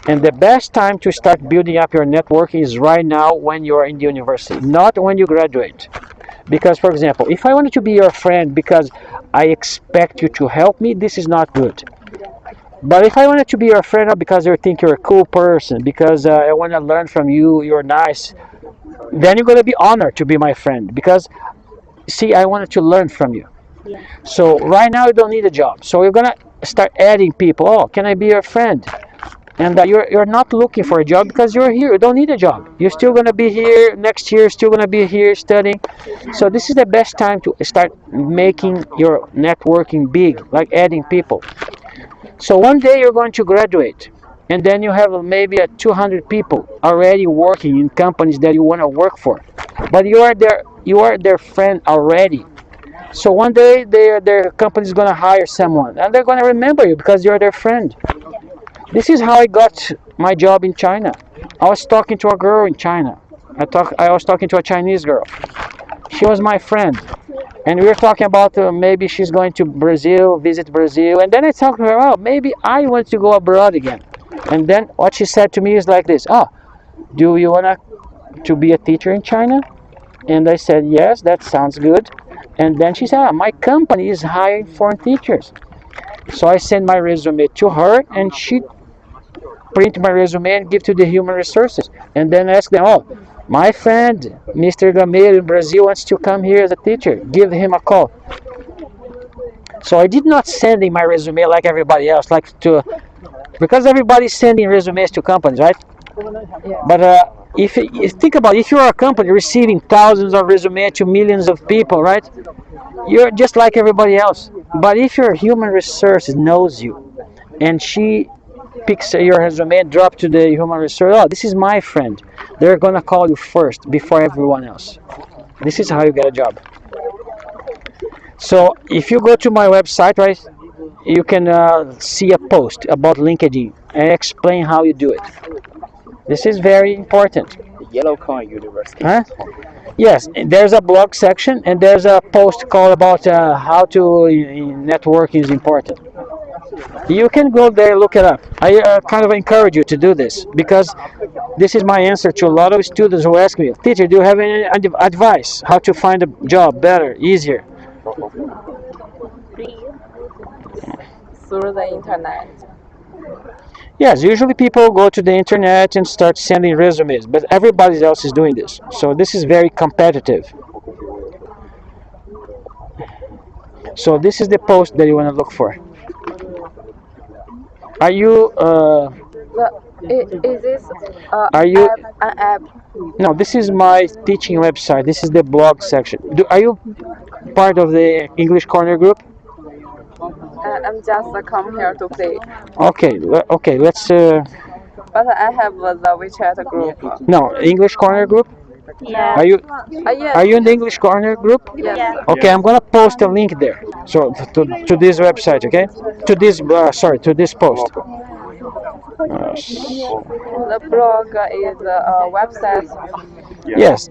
And the best time to start building up your network is right now when you are in the university, not when you graduate. Because, for example, if I wanted to be your friend because I expect you to help me, this is not good. But if I wanted to be your friend because you think you're a cool person, because I want to learn from you, you're nice, then you're going to be honored to be my friend. Because, see, I wanted to learn from you. So right now you don't need a job. So you're going to start adding people. Oh, can I be your friend? And you're not looking for a job because you're here. You don't need a job. You're still going to be here next year, still going to be here studying. So this is the best time to start making your networking big, like adding people. So one day you're going to graduate, and then you have maybe 200 people already working in companies that you want to work for, but you are their friend already. So one day their company is going to hire someone, and they're going to remember you because you're their friend. This is how I got my job in China. I was talking to a girl in China. I was talking to a Chinese girl. She was my friend. And we were talking about maybe she's going to Brazil, visit Brazil. And then I talked to her, oh, maybe I want to go abroad again. And then what she said to me is like this, oh, do you want to be a teacher in China? And I said, yes, that sounds good. And then she said, oh, my company is hiring foreign teachers. So I sent my resume to her, and she print my resume and give to the human resources. And then ask them, oh, my friend, Mr. Gameiro in Brazil wants to come here as a teacher. Give him a call. So I did not send in my resume like everybody else, because everybody's sending resumes to companies, right? But if you think about it, if you're a company receiving thousands of resumes to millions of people, right? You're just like everybody else. But if your human resources knows you, and she picks your resume and drop to the human resource, oh, this is my friend. They're gonna call you first before everyone else. This is how you get a job. So if you go to my website, right, you can see a post about LinkedIn and explain how you do it. This is very important. Yellowcon University. Huh? Yes, there's a blog section and there's a post called about how to networking is important. You can go there, look it up. I kind of encourage you to do this because this is my answer to a lot of students who ask me, teacher, do you have any advice how to find a job better, easier? Through the internet. Yes, usually people go to the internet and start sending resumes, but everybody else is doing this. So this is very competitive. So this is the post that you want to look for. Are you Is this are you an app? no, this is my teaching website. This is the blog section. Are you part of the English Corner group? I'm just come here to play. Okay, okay, let's But I have the WeChat group. no, English Corner group? Yeah. Are you Yes. are you in the English Corner group? Yes. Okay, I'm gonna post a link there. So to this website, okay? To this sorry, to this post. The blog is a website. Yes.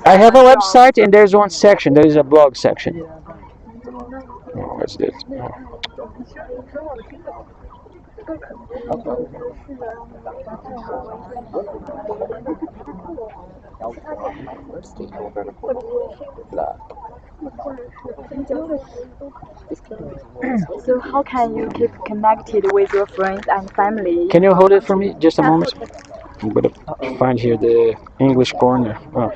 I have a website and there's one section. There is a blog section. Oh, what's this? So how can you keep connected with your friends and family? Can you hold it for me just a moment? I'm gonna find here the English Corner. Oh.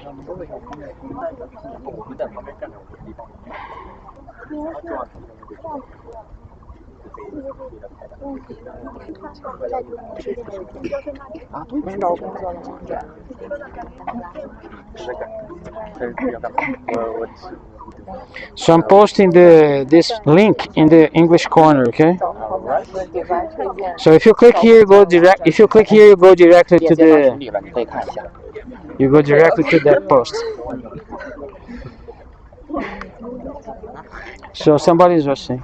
So I'm posting this link in the English Corner, okay? So if you click here, you go direct. If you click here, you go directly to the. You go directly to that post. So somebody's watching.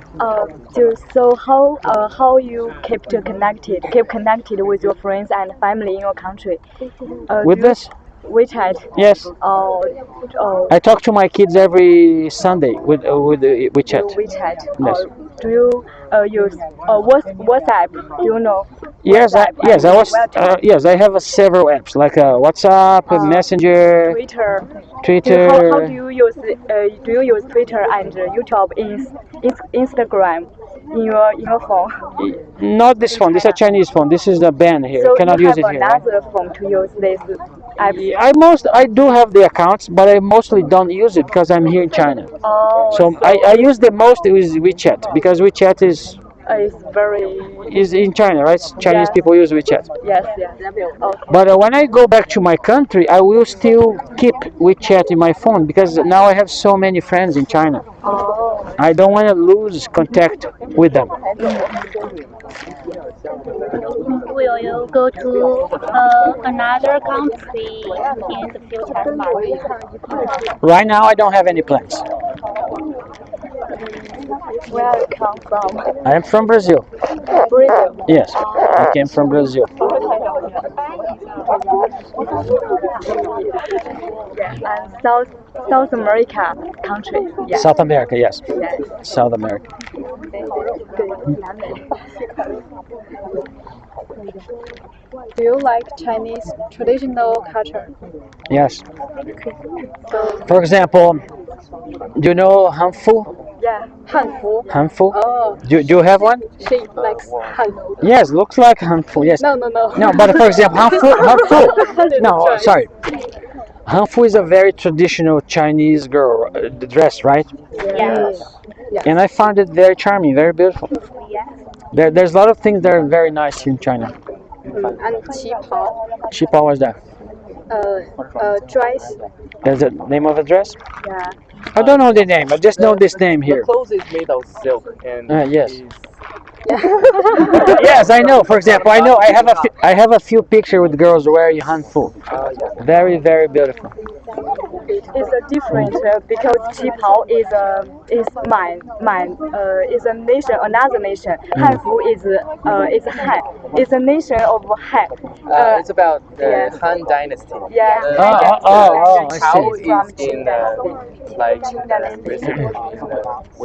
So how you keep connected with your friends and family in your country? With Do you- this? WeChat. Yes. Oh, I talk to my kids every Sunday with WeChat. WeChat. Yes. Do you use WhatsApp? Do you know? Yes, WhatsApp yes, I and was. WhatsApp, Yes, I have several apps like WhatsApp, Messenger, Twitter. Twitter. How do you use do you use Twitter and YouTube, Instagram in your phone? Not this phone. This is a Chinese phone. This is the ban here. So I cannot you use have it here. Right? another phone to use this app. I do have the accounts, but I mostly don't use it because I'm here in China. Oh, So I use the most is WeChat because WeChat it's very is in China, right? Chinese Yes. people use WeChat. yes. Okay. But when I go back to my country, I will still keep WeChat in my phone because now I have so many friends in China. Oh. I don't want to lose contact with them. Will you go to another country in the future? Right now, I don't have any plans. Where you come from? I am from Brazil. Brazil. Yes, I came from Brazil. And South America country. Yeah. South America, yes. Yes. South America. Do you like Chinese traditional culture? Yes. So For example, do you know Hanfu? yeah, Hanfu. Hanfu? Oh, Do you have one? she likes Hanfu. Yes, looks like Hanfu. Yes. No. No, but for example, Hanfu. No, sorry. Hanfu is a very traditional Chinese girl dress, right? Yes. And I found it very charming, very beautiful. Yes. There's a lot of things that are very nice in China. And qipao. Qipao, what's that? Dress. Is the name of a dress? Yeah. I don't know the name. I just know this name here. The clothes is made of silk and Yes. is- Yes, I know. For example, I know I have a few pictures with girls wearing hanfu. yeah. Very, very beautiful. is a different because Qipao is a nation, another nation. Hanfu is Han, is a nation of Han. It's about the yes. Han Dynasty. Yes. I Chao see. is in like recently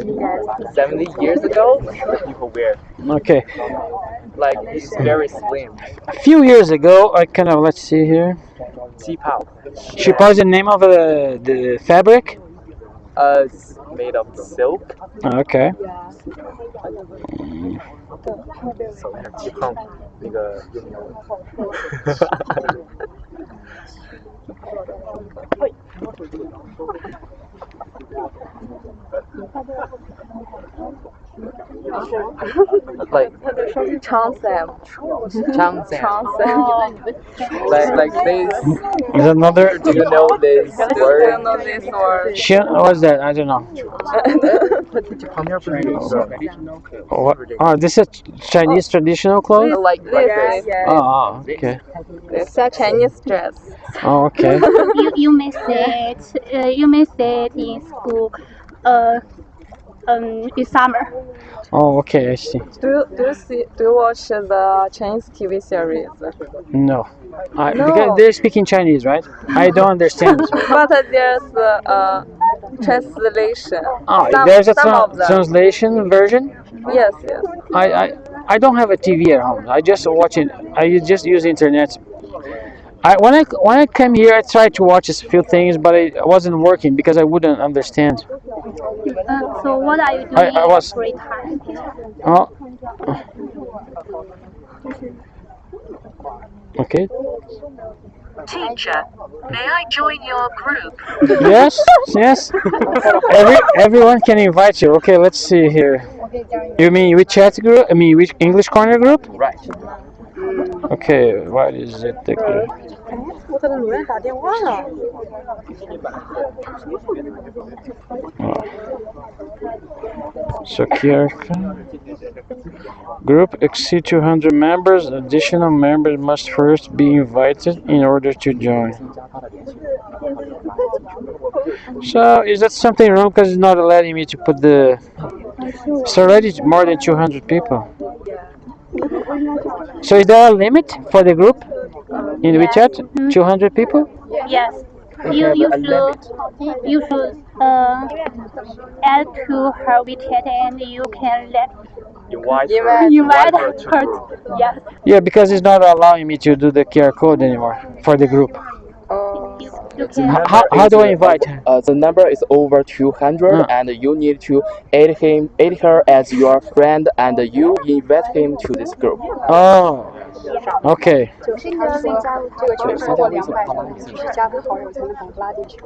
in 70 years ago. The people wear Okay. like he's very slim. A few years ago, I kind of, let's see here. Qipao. Qipao is the name of the fabric. It's made of silk. Okay. qipao 那个like Changsam. like this. Is another. Do you know this word? know this word. What's that? I don't know. 旁边不是有一个 What? Oh, this is Chinese traditional clothes. like this? Oh, okay. It's a Chinese dress. Oh, okay. You may say it in school in summer. Oh, okay. I see. Do you watch the Chinese TV series? No. Because they're speaking Chinese, right? I don't understand. But there's a translation. Oh, Some- there's a some of them. translation version. Yes. I don't have a TV at home. I just watch it. I just use internet. When I came here, I tried to watch a few things, but it wasn't working because I wouldn't understand. So what are you doing I was- in free time? Oh. Okay. Teacher, may I join your group? Yes. Yes. Everyone can invite you. Okay. Let's see here. You mean which chat group? I mean which English corner group? Right. Okay. What is it? The group? 我可能路人打电话了。 So here, group exceed 200 members. Additional members must first be invited in order to join. So is that something wrong? Because it's not letting me to put the. It's already more than 200 people. So is there a limit for the group in WeChat? 200 people? Yes. You should add to her WeChat and you can Invite invite her to her. group. Yes. Yeah, because it's not allowing me to do the QR code anymore for the group. You can. How do I invite her? The number is over 200 and you need to add her as your friend and you invite him to this group. Oh, okay. 他说这个群超过200人，必须加他好友才能把他拉进去。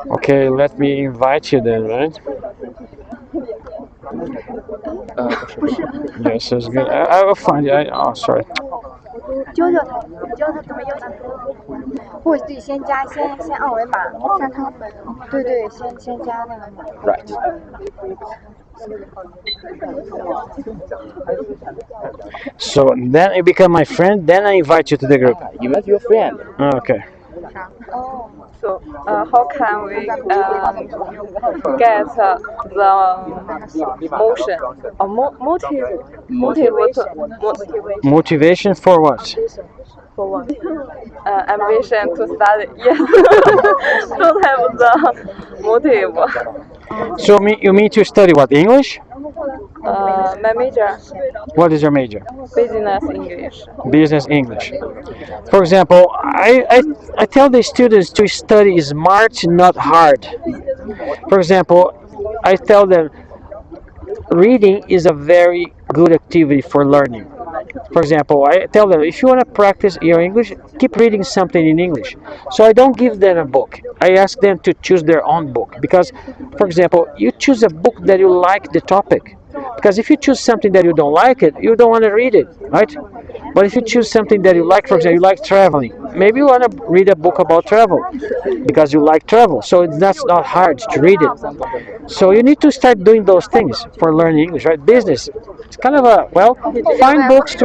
Okay, let me invite you then, right? Yes, that's good. I will find it. Oh, sorry. 教他怎么邀请。不，对，先二维码，加他粉。对，先加那个码。 Right. So then you become my friend, then I invite you to the group. You met your friend. Okay. So how can we get the motion or Motivation for what? for what? Ambition to study. Yes. Don't have the motive. So you mean to study what? English? My major, What is your major? business English. Business English. For example, I tell the students to study smart, not hard. For example, I tell them reading is a very good activity for learning. For example, I tell them if you want to practice your English, keep reading something in English. So I don't give them a book. I ask them to choose their own book because, for example, you choose a book that you like the topic. Because if you choose something that you don't like it, you don't want to read it, right? But if you choose something that you like, for example, you like traveling, maybe you want to read a book about travel because you like travel. So that's not hard to read it. So you need to start doing those things for learning English, right? Business. It's kind of find books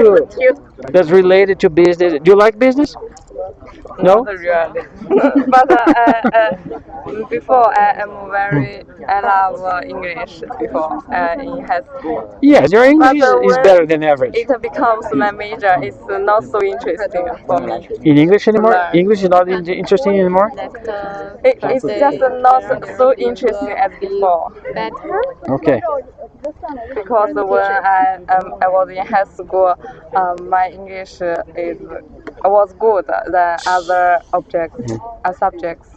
that's related to business. Do you like business? No? Not really. But before I love English before in high school. Yes, your English But is when better than average. it becomes my major, it's not so interesting for me. In English anymore? Learn. English is not interesting anymore? It's just not so interesting as before. Okay. Because when I was in high school, my English was good than other subjects.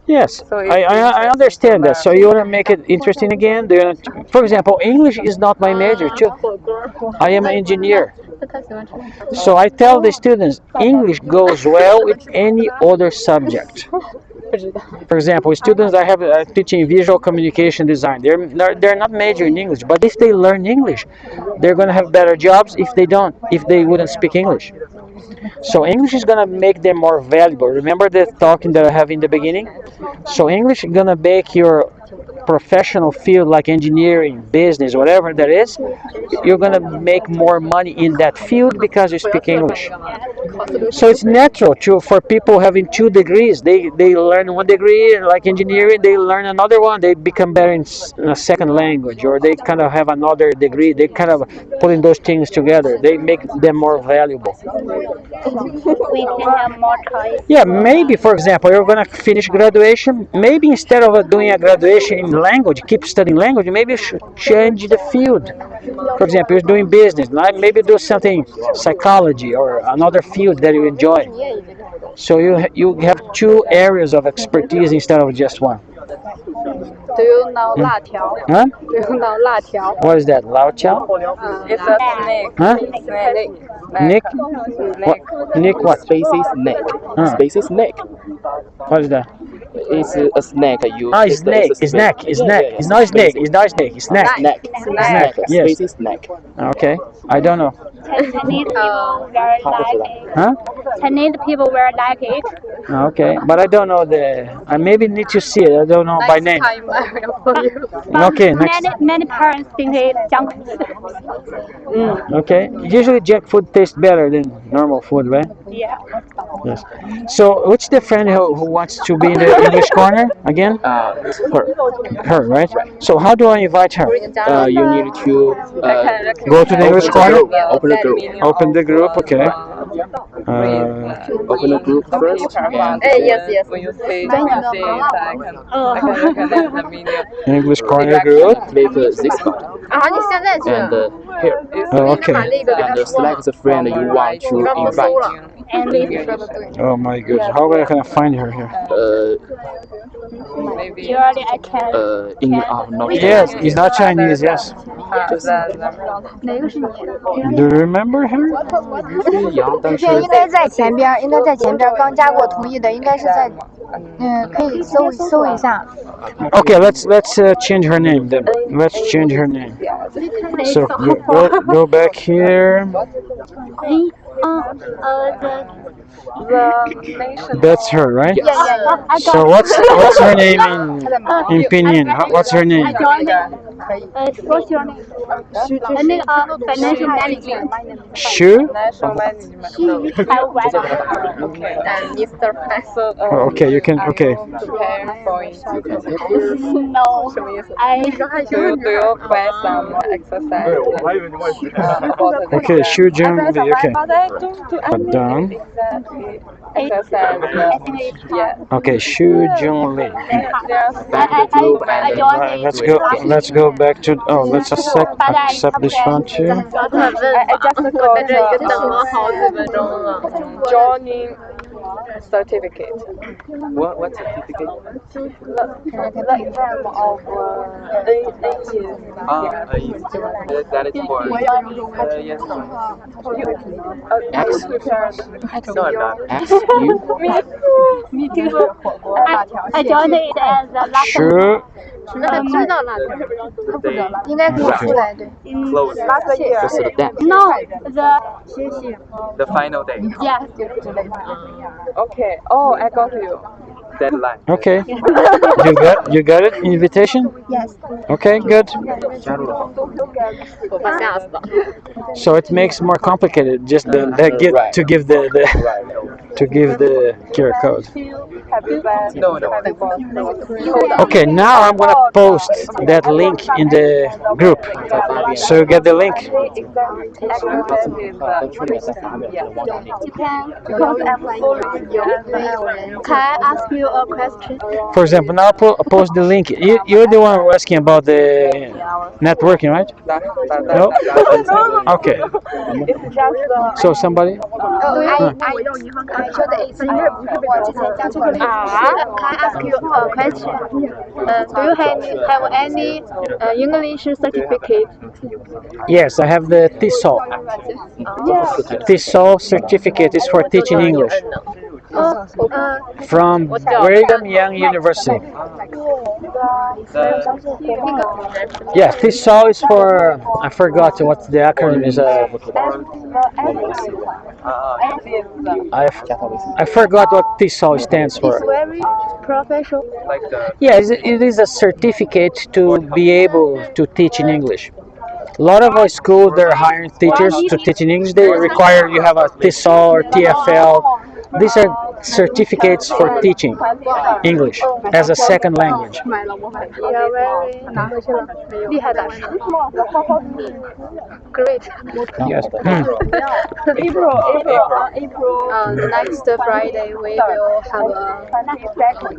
Yes, So it's I understand that. So you want to make it interesting again? Do you wanna, for example, English is not my major too. I am an engineer. So I tell the students English goes well with any other subject. For example, students I have teaching visual communication design, they're not major in English, but if they learn English, they're going to have better jobs if they don't, if they wouldn't speak English. So English is going to make them more valuable. Remember the talking that I have in the beginning? So English is going to make your professional field like engineering, business, whatever that is, you're going to make more money in that field because you speak English. So it's natural for people having 2 degrees. They learn 1 degree like engineering, they learn another one, they become better in a second language, or they kind of have another degree. They kind of putting those things together. They make them more valuable. We can have more choice. Yeah, maybe for example, you're gonna finish graduation. Maybe instead of doing a graduation in language, keep studying language. Maybe you should change the field. For example, you're doing business. Maybe do something psychology or another field that you enjoy. So you have 2 areas of expertise instead of just one. Do you know 辣条? Huh? Do you know 辣条? What is that? Lao Chao? It's a snake. Huh? Snake. Nick? Snake. What? Nick what? Spaces snake. Spaces snake. What is that? It's a snake. Ah, it's snake. It's neck. It's neck. It's not snake. It's not snake. It's neck. Snack. Snack. Yes. Spaces snack. Okay. I don't know. Chinese people very like it. Huh? Chinese people very like it. Okay. But I don't know I maybe need to see it. I don't know by name. Next time I will call you. Okay. Next. Many parents think it's junk food. Okay. Usually junk food tastes better than normal food, right? Yeah. Yes. So which the friend who wants to be in the English corner again? Her. Her, right? So how do I invite her? You need to Go to the English corner. Open the group. Open the group. Okay. Open the group first. And Yes. When you say I can recognize the meaning. English corner group. click this button. And here. Oh, okay. And select the friend you want to invite. And Oh my goodness. How can I find her here? Maybe. usually I can. Not Yes, it's not Chinese. Yes. Do you remember her? 杨，但是对，应该在前边，应该在前边。刚加过同意的，应该是在，可以搜一下。 Okay, let's change her name then. Let's change her name. So go back here. That's her, right? So what's her name in Pinyin? What's her name? What's your name? Financial management. Shu? National management. And Mr. Professor. Oh, okay, you can. Okay. Prepare for it. no, I Do you buy some exercise? Okay, Shu Jung Lee. Okay. But I don't Done. exactly exercise. Yeah. Okay, Shu Jung Lee. I joined Let's go back to. Oh, let's accept this one too. I just got joining certificate. What certificate? The exam of That is for yes. X. No, I'm not. X you. Me too. I joined it as the last Shu. 应该可以出来，对。 Close. This is the dance. No, The final day. yeah. Okay. Oh, I got you. Deadline. Okay. You got it? Invitation? Yes. Okay, good. 加入了。 So it makes more complicated just to give the to give the QR code. No. Okay, now I'm gonna post that link in the group. So you get the link. Can I ask you a question? For example, now I'll post the link. You're the one who asking about the networking, right? No? Okay. So somebody? 说的意思是我之前教这个例子 Can I ask you a question? Do you have any English certificate? Yes, I have the TESOL. TESOL certificate is for teaching English from Brigham Young University. Yeah, TESOL is for, I forgot what the acronym is. I forgot what TESOL stands for. Very professional. Yeah, it is a certificate to be able to teach in English. A lot of our schools, they're hiring teachers to teach in English. They require you have a TESOL or TFL. These are certificates for teaching English as a second language. You are very 厉害大师 Great. Yes. Next Friday we will have a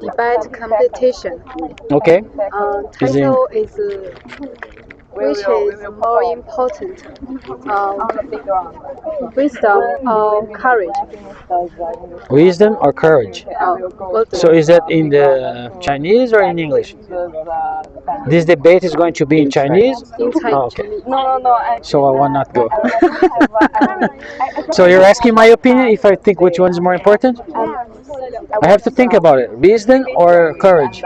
debate competition. Okay. Title is which is more important, wisdom or courage? Wisdom or courage? So is that in the Chinese or in English? This debate is going to be in Chinese? In Chinese. Oh, okay. So I will not go. So you're asking my opinion if I think which one is more important? I have to think about it. Wisdom or courage?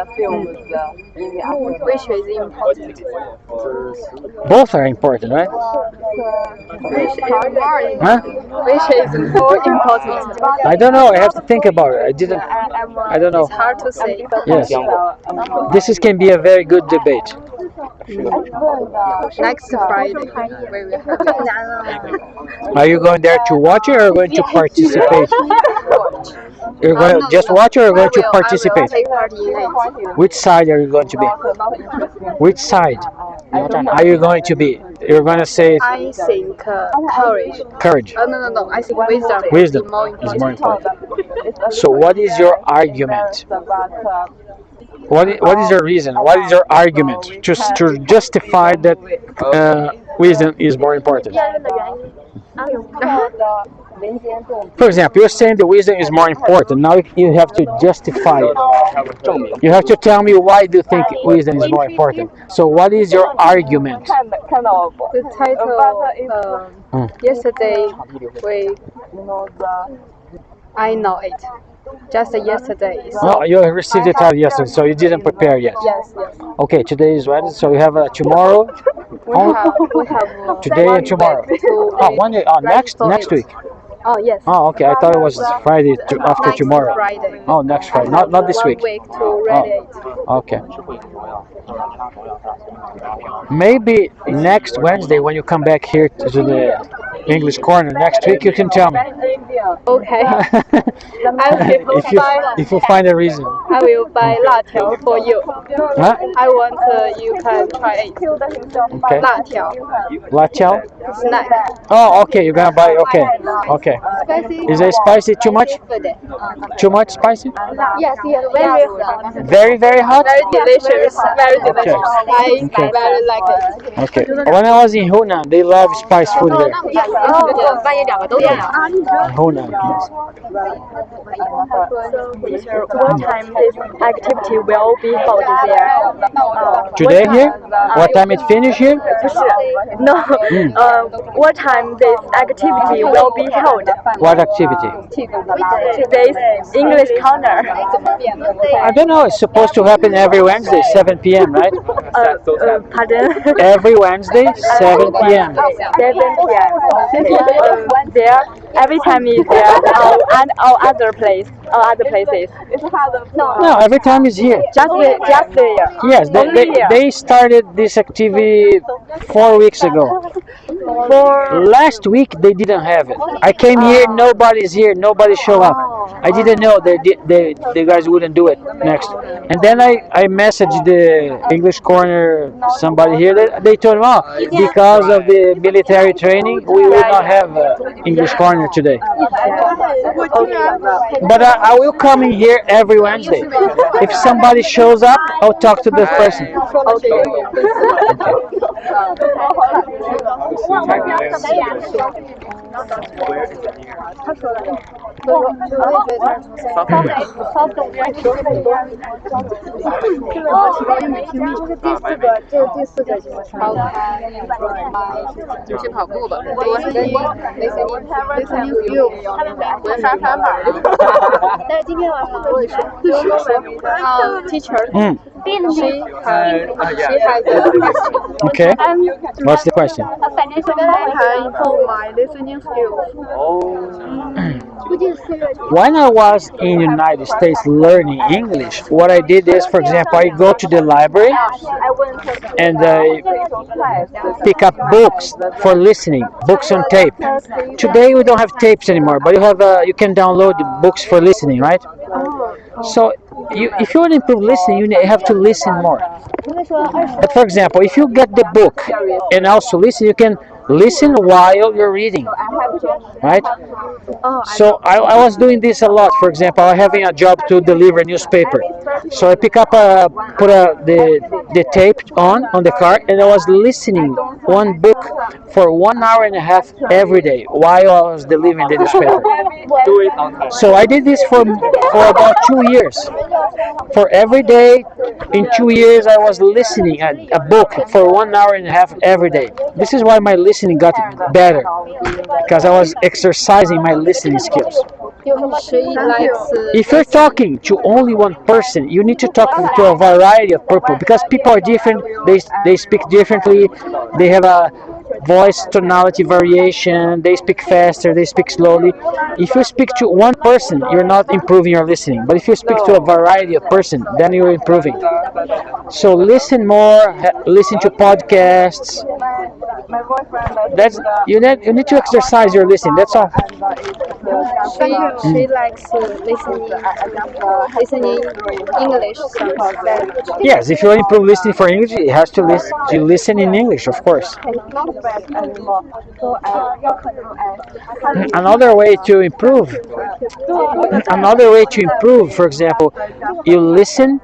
Which is important? Both are important, right? Huh? Which is more important? I don't know. I have to think about it. I don't know. It's hard to say. Yes. Can be a very good debate. Next Friday we will have. Are you going there to watch it or going to participate? You're going to just watch or going to participate? Take part in it. Which side are you going to be? Which side are you going to be? You're going to say I think courage. courage. No. I think wisdom. Wisdom is is more important. So what is your argument? What is your reason? What is your argument just to justify that wisdom is more important? For example, you're saying the wisdom is more important. Now you have to justify it. You have to tell me why do you think wisdom is more important. So what is your argument? The title yesterday I know it. Just yesterday. Oh, you received the title yesterday, so you didn't prepare yet. Yes. Okay, today is Wednesday, so we have tomorrow. We have Today and tomorrow. One day. Next week. Oh yes. Oh, okay. I thought it was Friday after Next tomorrow. Friday. Oh, next Friday, not this week. 1 week to read it. Okay. Maybe next Wednesday when you come back here to the English corner next week, you can tell me. Okay. if you find a reason. I will buy 辣条 for you. Huh? I want you can try it. Okay. 辣条 La Chow? snack. Oh, okay. You're gonna buy. Okay. Spicy. Is it spicy too much? Too much spicy? Yes, very hot. Very, very hot? Very delicious. Very delicious. I Okay. very like it. Okay. When I was in Hunan, they love spice food there. Hunan. Yes. What time this activity will be held there? Today here? What time it finish here? No. What time this activity will be held? What activity? Today's English corner. I don't know. It's supposed to happen every Wednesday, 7 p.m., right? Pardon? Every Wednesday, 7 p.m. 7 p.m. There, every time is there, and all other places. No, every time is here. Just there. Yes, they started this activity 4 weeks ago. For Last week they didn't have it. I came here, nobody's here, nobody show up. I didn't know the guys wouldn't do it next. And then I messaged the English corner somebody here. They told me, oh, because of the military training, we will not have English corner today. But I will come in here every Wednesday. If somebody shows up, I'll talk to the person.就去跑步吧，listening skill， 我要上班了。但是今天晚上我会说，teacher，she has Okay. What's the question? can improve my listening skills. When I was in United States learning English, what I did is, for example, I go to the library and I pick up books for listening, books on tape. Today we don't have tapes anymore, but you can download books for listening, right? So if you want to improve listening, you have to listen more. But for example, if you get the book and also listen, you can listen while you're reading, right? So I was doing this a lot. For example, I'm having a job to deliver a newspaper. So I pick up the tape on the car, and I was listening one book for 1 hour and a half every day while I was delivering the newspaper. So I did this for about 2 years. For every day, in 2 years, I was listening a book for 1 hour and a half every day. This is why my listening got better, because I was exercising my listening skills. If you're talking to only one person, you need to talk to a variety of people, because people are different. They speak differently. They have a voice tonality variation. They speak faster. They speak slowly. If you speak to one person, you're not improving your listening. But if you speak to a variety of person, then you're improving. So listen more. Listen to podcasts. That's you need to exercise your listening. That's all. She likes listening English songs. Yes, if you want to improve listening for English, it has to listen in English, of course. Another way to improve, for example, you listen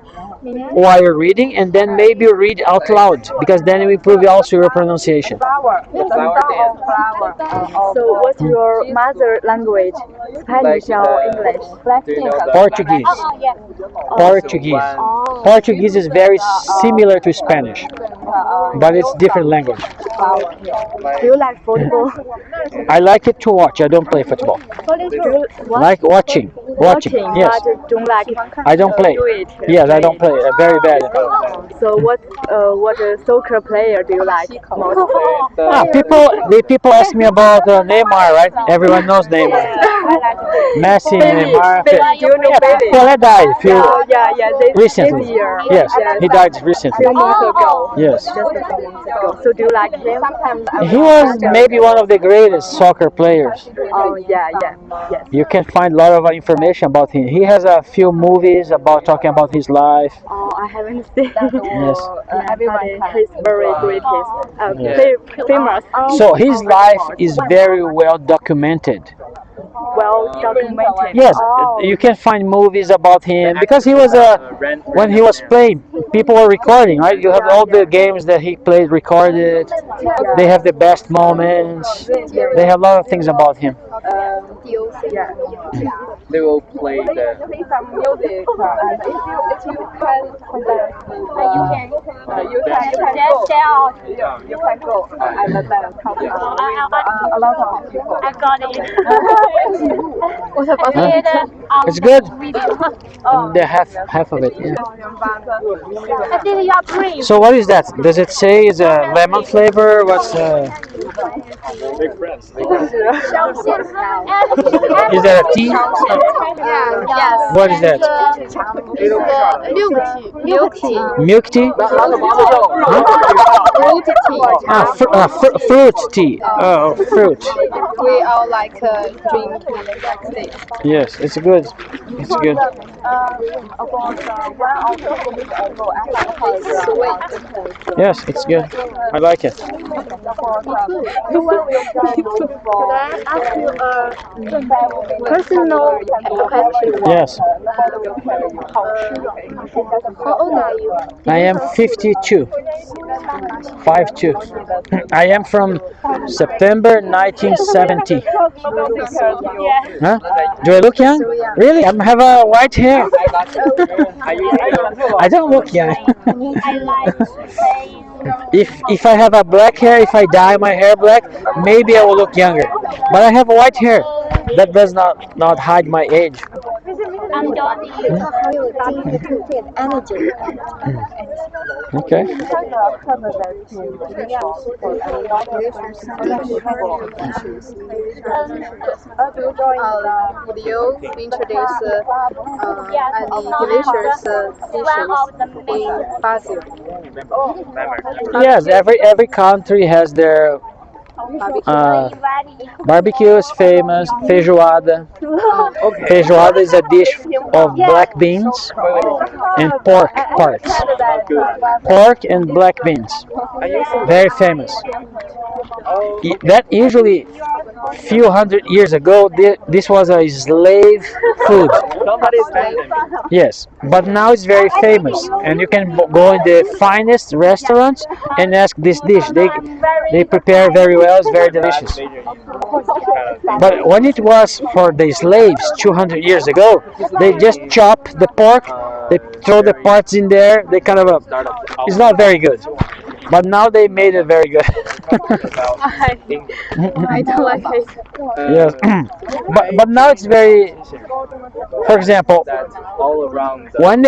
while you're reading, and then maybe you read out loud, because then you improve also your pronunciation. So what's your mother language? Spanish or English? Portuguese. Portuguese. Portuguese is very similar to Spanish, but it's different language. Do you like football? I like it to watch. I don't play football. Like watching. Yes. But don't like I don't play. do it. Yes, I don't play. Very bad. So what soccer player do you like most? People ask me about Neymar, right? Everyone knows Neymar. Messi, Neymar. Do you know Bailey? Pelé died recently. This year. Yes, he died recently. Few months ago. Yes. Just a few months ago. So do you like him? He was maybe one of the greatest soccer players. Oh yeah. Yes. You can find a lot of information about him. He has a few movies about talking about his life. Oh, I haven't seen. Yes. He's very great. Famous. So his life is very well documented. Well documented. Yes, you can find movies about him, because he was when he was playing, people were recording, right? You have all the games that he played recorded. They have the best moments. They have a lot of things about him. They will play the. You can just stay out. You can go. And then a lot of people. I got it. It's good. The half of it. Yeah. I think you are brave. So what is that? Does it say it's a lemon flavor? What's Big friends. is that a tea? Yes. What is that? Milk tea. Milk tea? Fruit tea. Fruit tea. Oh, fruit. We all like drink tea. Yes, it's good. It's good. Yes, it's good. I like it. Can I ask you a personal question? Yes. How old are you? I am 52. 52. I am from September 1970. Huh? Do I look young? Really? I have a white hair. I don't look young. If I have a black hair, if I dye my hair black, maybe I will look younger. But I have white hair. That does not hide my age. Okay. Would you introduce any delicious dishes in Brazil? Yes, every country has their barbecue is famous. Feijoada. Feijoada is a dish of black beans and pork parts. Pork and black beans. Very famous. That usually, few hundred years ago, this was a slave food. Yes, but now it's very famous, and you can go in the finest restaurants and ask this dish. They prepare very well. It's very delicious. But when it was for the slaves 200 years ago, they just chop the pork, they throw the parts in there. They kind of it's not very good. But now they made it very good. I don't like it. Yes, but now it's very. For example, when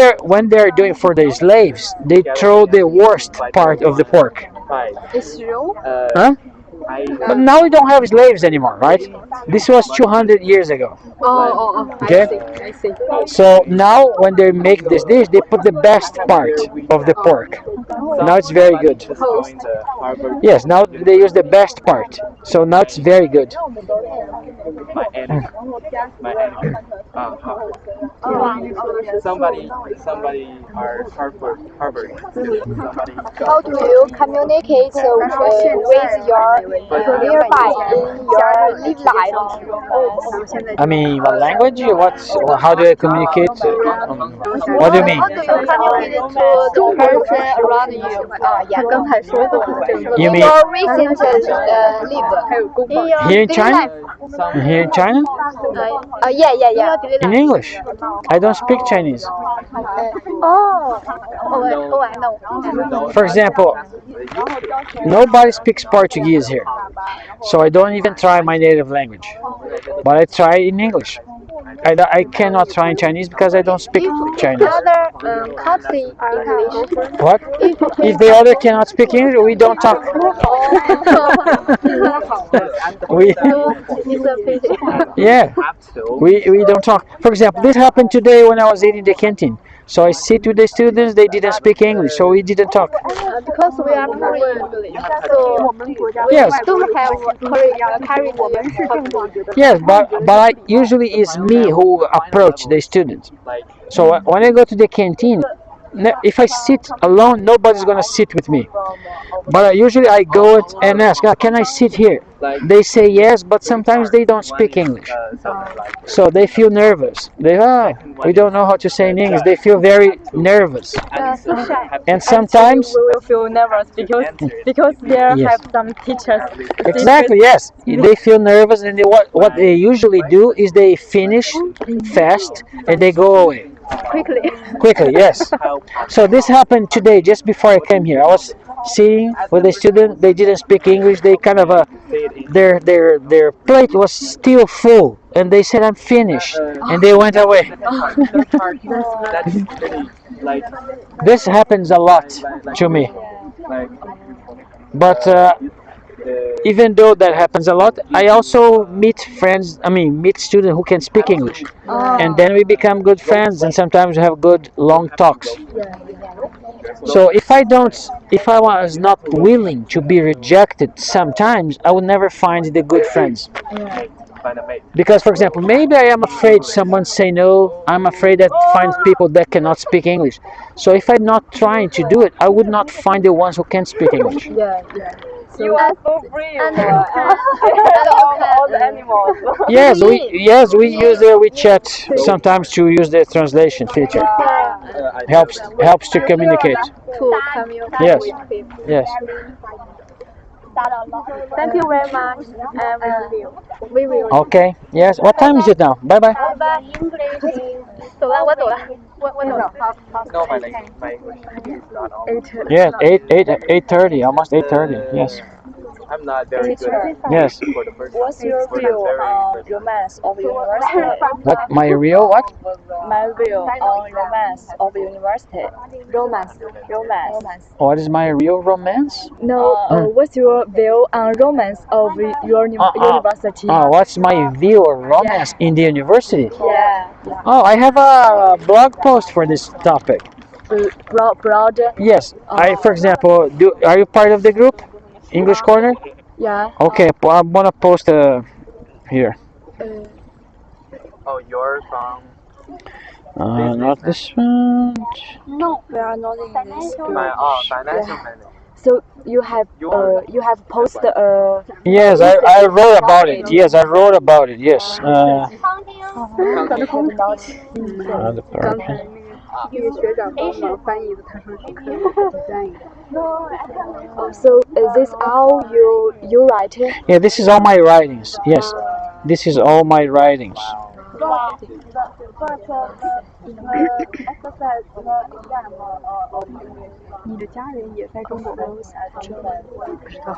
they're doing for the slaves, they throw the worst part of the pork. It's true. Huh? But now we don't have slaves anymore, right? This was 200 years ago. Oh. Okay. I see. So now when they make this dish, they put the best part of the pork. Now it's very good. Yes, now they use the best part. So now it's very good. Somebody are Harvard. How do you communicate with your nearby in your live life? I mean, what language? How do I communicate? What do you mean? How do you communicate to the person around you? You mean Your recent live. here in China? Here in China? Yeah. In English. I don't speak Chinese. I know. For example, nobody speaks Portuguese here. So I don't even try my native language. But I try in English. I cannot try in Chinese because I don't speak Chinese. Other country English. What? If the other cannot speak English, we don't talk. we yeah, we don't talk. For example, this happened today when I was eating the canteen. So I sit with the students, they didn't speak English, so we didn't talk. Because we are very English, so Yes. we do have carry the Yes, but usually it's me who approach the students. So when I go to the canteen, if I sit alone, nobody's gonna sit with me. But usually I go and ask, can I sit here? They say yes, but sometimes they don't speak English. So they feel nervous. We don't know how to say in English. They feel very nervous. And sometimes we will feel nervous because there Yes. have some teachers. exactly, yes. They feel nervous, and what they usually do is they finish fast and they go away quickly. Yes. So this happened today, just before I came here. I was sitting with a student. They didn't speak English. They kind of their plate was still full, and they said, "I'm finished," and they went away. This happens a lot to me. But even though that happens a lot, I also meet friends. I mean, meet students who can speak English, and then we become good friends, and sometimes we have good long talks. So if I was not willing to be rejected, sometimes I would never find the good friends. Find a mate. Because, for example, maybe I am afraid someone say no. I'm afraid that find people that cannot speak English. So if I'm not trying to do it, I would not find the ones who can speak English. You are so brave. And you can, All the animals. Yes we use the WeChat sometimes to use the translation feature. Helps to communicate. to communicate Yes. with people. Yes. Thank you very much. And we will. Okay. Yes. What time is it now? Bye bye. 走了，我走了，我走了。 No, my English is not all. Yes. 8:30. Almost 8:30. Yes. I'm not very good Yes. for the first What's your for the view very on first- romance of university? What my real what? My view on romance of university. Romance. What is my real romance? No, what's your view on romance of your university? What's my view of romance in the university? Yeah. Oh, I have a blog post for this topic. Broad. Yes. For example, are you part of the group? English Corner? Yeah. Okay, I'm gonna post here. Oh, you're from. Not this one. No, we are not in this group. Financial management. So you have posted Yes, I wrote about it. Yes, I wrote about it. Yes. Other person. 那个学长帮忙翻译的，他说是可以翻译的。 So is this all you write? Yeah, this is all my writings. Yes, this is all my writings. 你的家人也在中国吗？不知道。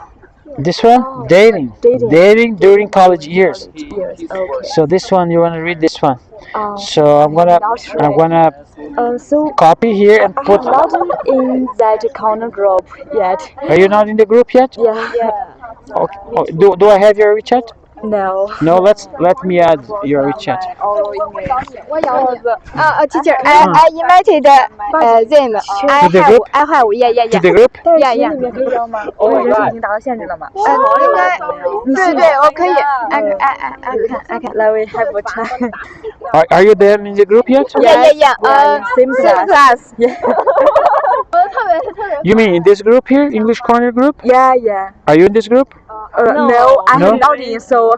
This one, dating during college years. Yes. Okay. So this one, you wanna read this one? So I'm gonna So copy here and put. not in that corner group yet. Are you not in the group yet? Yeah. Okay. Oh, do I have your WeChat? No. No. Let me add your WeChat. 我有你。teacher, I invited them. I To the have, group? I have, yeah. To the group? 但是群里面可以聊吗？我人数已经达到限制了嘛？应该，对，我可以。I can. Let me have a try. Are you there in the group yet? Yeah. Same Same class. class. 特别。 You mean in this group here, English Corner group? Yeah. Are you in this group? No, I No? am not in. So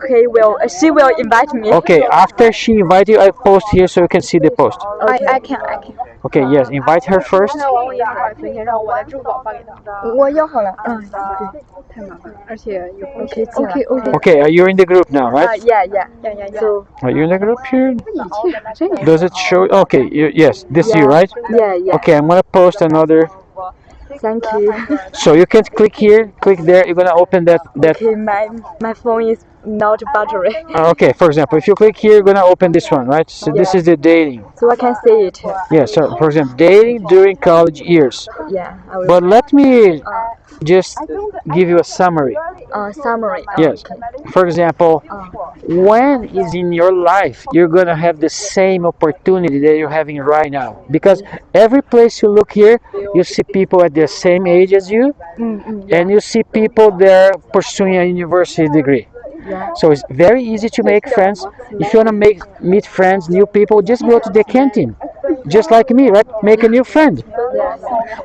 she will invite me. Okay. After she invite you, I post here so you can see the post. I can. Okay. Yes. Invite her first. 那我也好，分钱让我来支付宝发给他。我用好了。太麻烦，而且有风可以险。进来。 Okay. You're in the group now, right? Yeah. So Are you in the group here? Does it show? Okay. Yes. This you, right? yeah. Okay. I'm gonna post another. Thank you. So you can click here, click there. You're gonna open that. Okay, my phone is not battery, Okay. For example, if you click here, you're gonna open this one, right? So this is the dating. so I can see it. Yeah. So for example, dating during college years. Yeah. I will. But let me just give you a summary. Summary. Yes. For example, when is in your life you're gonna have the same opportunity that you're having right now? Because every place you look here, you see people at the same age as you, and you see people there pursuing a university degree. So it's very easy to make friends. If you wanna meet friends, new people, just go to the canteen, just like me, right? Make a new friend.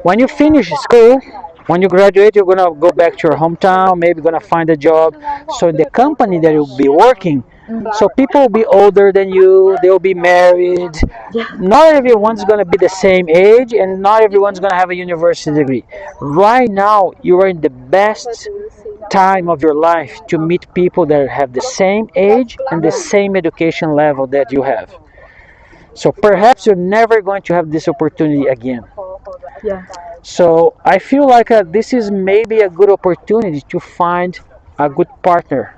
When you finish school, when you graduate, you're gonna go back to your hometown, maybe gonna find a job. So in the company that you'll be working, so people will be older than you, they'll be married. Not everyone's gonna be the same age, and not everyone's gonna have a university degree. Right now, you are in the best time of your life to meet people that have the same age and the same education level that you have. So perhaps you're never going to have this opportunity again. Yeah. So I feel like this is maybe a good opportunity to find a good partner.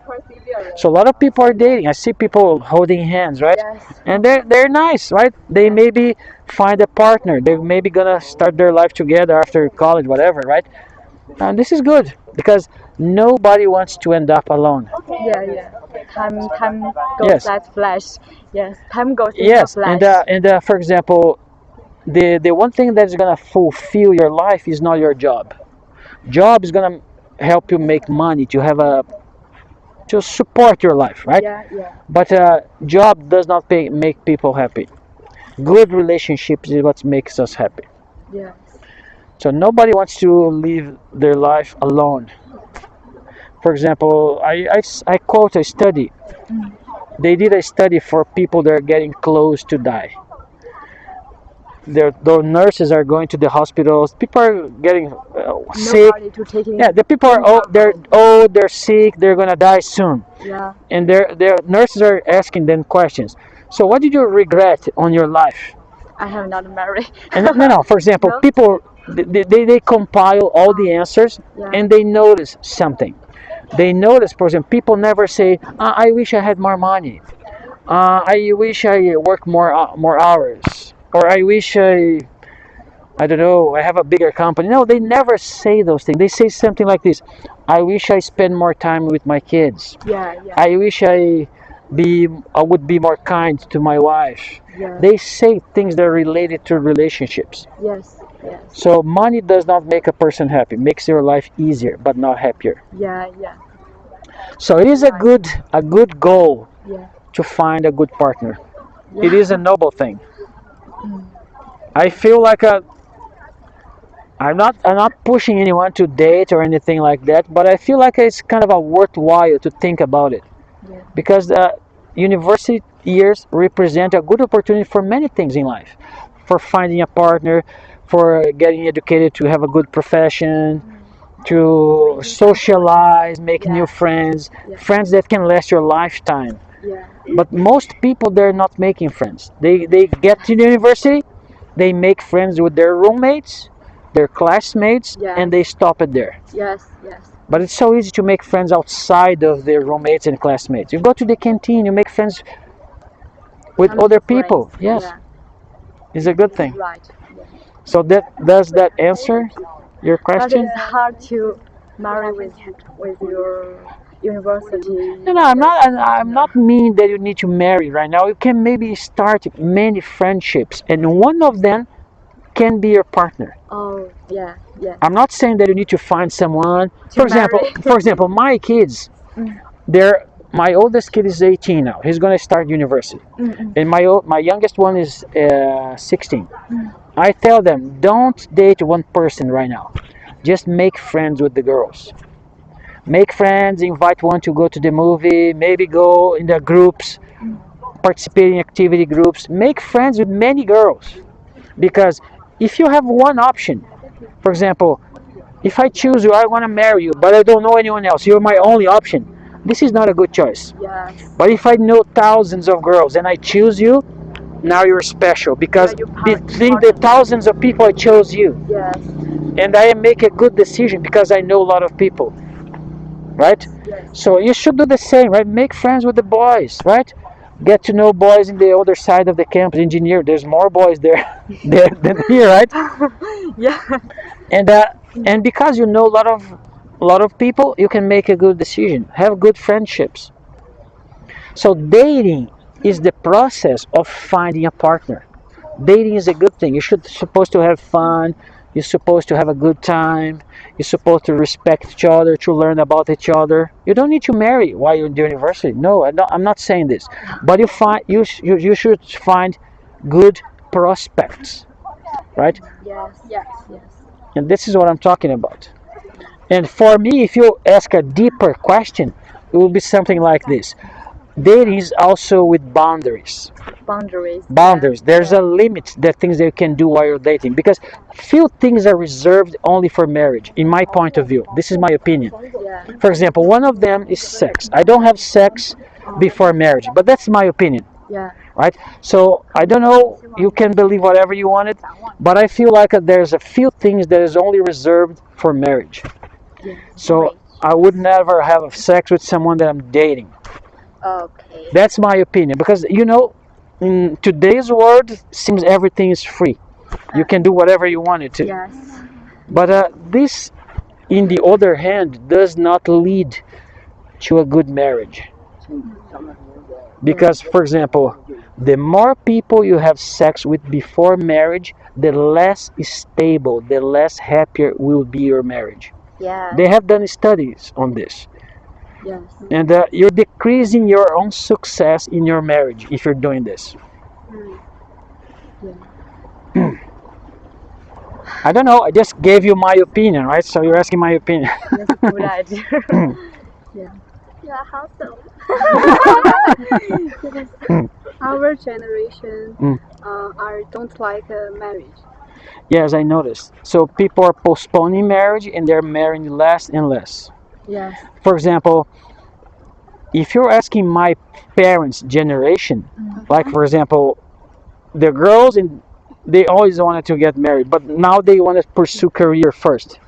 So a lot of people are dating. I see people holding hands, right? And they're nice, right? They maybe find a partner. They're maybe gonna start their life together after college, whatever, right? And this is good because nobody wants to end up alone. Yeah. Time goes Yes. like flash. Yes, time goes in a Yes, flash. and for example, the one thing that's gonna fulfill your life is not your job. Job is gonna help you make money to have a to support your life, right? Yeah. But job does not make people happy. Good relationships is what makes us happy. Yeah. So nobody wants to live their life alone. For example, I quote a study. They did a study for people that are getting close to die. The nurses are going to the hospitals. People are getting sick. Nobody to take in. Yeah, the people are old. They're old. They're sick. They're gonna die soon. Yeah. And their nurses are asking them questions. So, what did you regret on your life? I have not married. And no. For example, No? people they compile all the answers Yeah. and they notice something. They notice, for example, people never say, "I wish I had more money. I wish I work more hours," or "I wish I don't know, I have a bigger company." No, they never say those things. They say something like this: "I wish I spend more time with my kids. Yeah. I wish I would be more kind to my wife." Yeah. They say things that are related to relationships. Yes. So money does not make a person happy. It makes your life easier, but not happier. Yeah. So it is a good goal Yeah. to find a good partner. It is a noble thing. I feel like I'm not pushing anyone to date or anything like that, but I feel like it's kind of a worthwhile to think about it. Yeah. Because university years represent a good opportunity for many things in life, for finding a partner, for getting educated to have a good profession, to socialize, make new friends, friends that can last your lifetime. Yeah. But most people, they're not making friends. They get to the university, they make friends with their roommates, their classmates, Yes. and they stop it there. Yes. But it's so easy to make friends outside of their roommates and classmates. You go to the canteen, you make friends with Family other friends. people. Yes, Yeah. it's a good thing. Right. So does that answer your But question? it's hard to marry with your university. No, I'm not meaning that you need to marry right now. You can maybe start many friendships, and one of them can be your partner. Oh, yeah. I'm not saying that you need to find someone. To For example, my kids, my oldest kid is 18 now. He's going to start university, and my youngest one is 16. I tell them, don't date one person right now. Just make friends with the girls. Make friends, invite one to go to the movie, maybe go in the groups, participate in activity groups. Make friends with many girls. Because if you have one option, for example, if I choose you, I want to marry you, but I don't know anyone else, you're my only option. This is not a good choice. Yes. But if I know thousands of girls and I choose you, now you're special because between the thousands of people, I chose you. Yes. And I make a good decision because I know a lot of people, right? Yes. So you should do the same, right? Make friends with the boys, right? Get to know boys in the other side of the campus. Engineer, there's more boys there, than here, right? Yeah. And because you know a lot of people, you can make a good decision. Have good friendships. So dating is the process of finding a partner. Dating is a good thing. You're supposed to have fun. You're supposed to have a good time. You're supposed to respect each other, to learn about each other. You don't need to marry while you're in the university. No, I'm not saying this. But you should find good prospects, right? Yes. And this is what I'm talking about. And for me, if you ask a deeper question, it will be something like this. Dating is also with boundaries. Boundaries. There's a limit that things that you can do while you're dating because few things are reserved only for marriage, in my point of view. This is my opinion. Yeah. For example, one of them is sex. I don't have sex before marriage, but that's my opinion. Yeah. Right? So I don't know, you can believe whatever you want it, but I feel like there's a few things that is only reserved for marriage. So I would never have sex with someone that I'm dating. Okay. That's my opinion because in today's world seems everything is free. You can do whatever you wanted to. Yes. But this in the other hand, does not lead to a good marriage. Because, for example, the more people you have sex with before marriage, the less stable, the less happier will be your marriage. Yeah. They have done studies on this. Yes. And you're decreasing your own success in your marriage if you're doing this. I don't know, I just gave you my opinion, right? So you're asking my opinion. That's a good idea. Yeah, how so? Our generation don't like marriage. Yes, I noticed. So people are postponing marriage and they're marrying less and less. Yes. For example, if you're asking my parents' generation, like for example, the girls they always wanted to get married, but now they want to pursue career first.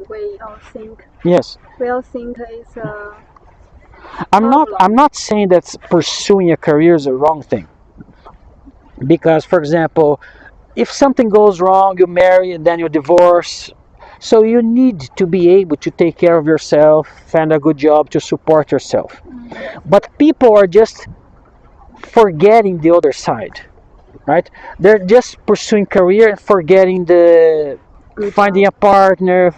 We all think. Yes. We all think it's I'm not saying that pursuing a career is a wrong thing. Because for example, if something goes wrong, you marry and then you divorce. So you need to be able to take care of yourself, find a good job to support yourself. But people are just forgetting the other side, right? They're just pursuing career and forgetting the finding a partner,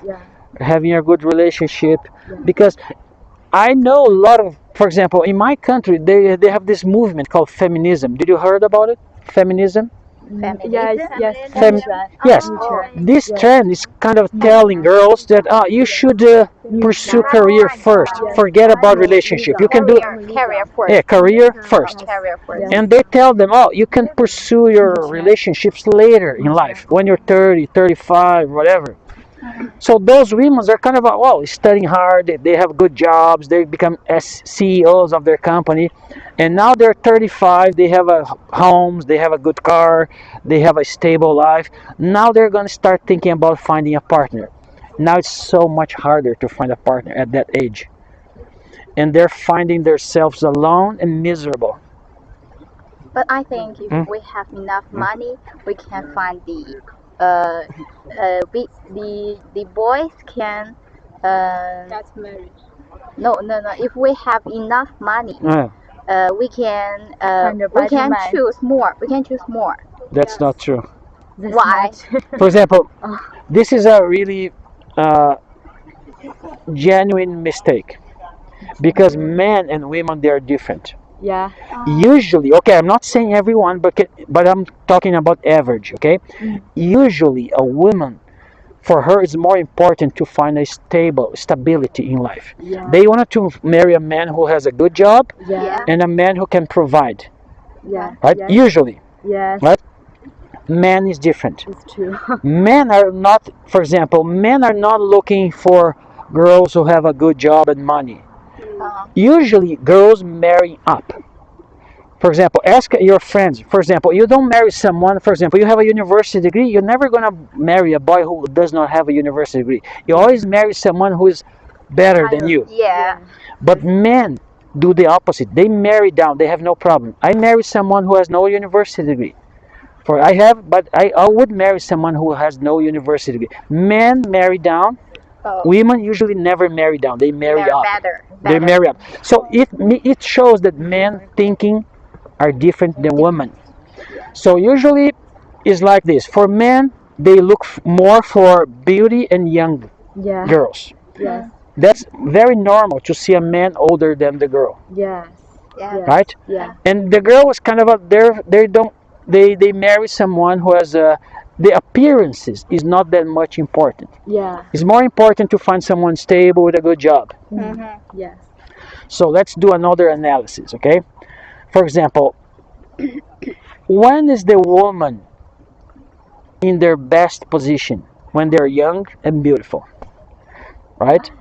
having a good relationship. Because I know a lot of, for example, in my country, they have this movement called feminism. Did you heard about it? Feminism? Yes. This trend is kind of telling girls that you should pursue career first. Forget about relationship. You can do career first. yeah, career first. Career first. And they tell them, oh, you can pursue your relationships later in life, when you're 30, 35, whatever. So those women are kind of, well, studying hard, they have good jobs, they become CEOs of their company, and now they're 35, they have homes, they have a good car, they have a stable life. Now they're going to start thinking about finding a partner. Now it's so much harder to find a partner at that age. And they're finding themselves alone and miserable. But I think if we have enough money, we can find the boys can that's marriage. no. If we have enough money, we can choose more. We can choose more. That's not true. Why? For example, this is a really genuine mistake, because men and women, they are different. Yeah. Usually, okay, I'm not saying everyone, but I'm talking about average, okay? Usually a woman, for her, it's more important to find a stability in life. They want to marry a man who has a good job and a man who can provide. Right? Usually. Yes. Right? Man is different. It's true. Men are not, for example, men are not looking for girls who have a good job and money. Usually girls marry up. For example, ask your friends. For example, you don't marry someone, for example, you have a university degree, you're never going to marry a boy who does not have a university degree. You always marry someone who is better than you. Yeah. But men do the opposite. They marry down. They have no problem. I marry someone who has no university degree. But I would marry someone who has no university degree. Men marry down. Women usually never marry down. They marry up. Better. They marry up. So it shows that men thinking are different than women. So usually it's like this. For men, they look more for beauty and young girls. Yes. That's very normal to see a man older than the girl. Yes. Right? Yeah. And the girl is kind of they marry someone who has the appearances is not that much important. Yeah. It's more important to find someone stable with a good job. Yes. So let's do another analysis, okay? For example, when is the woman in their best position? When they're young and beautiful, right?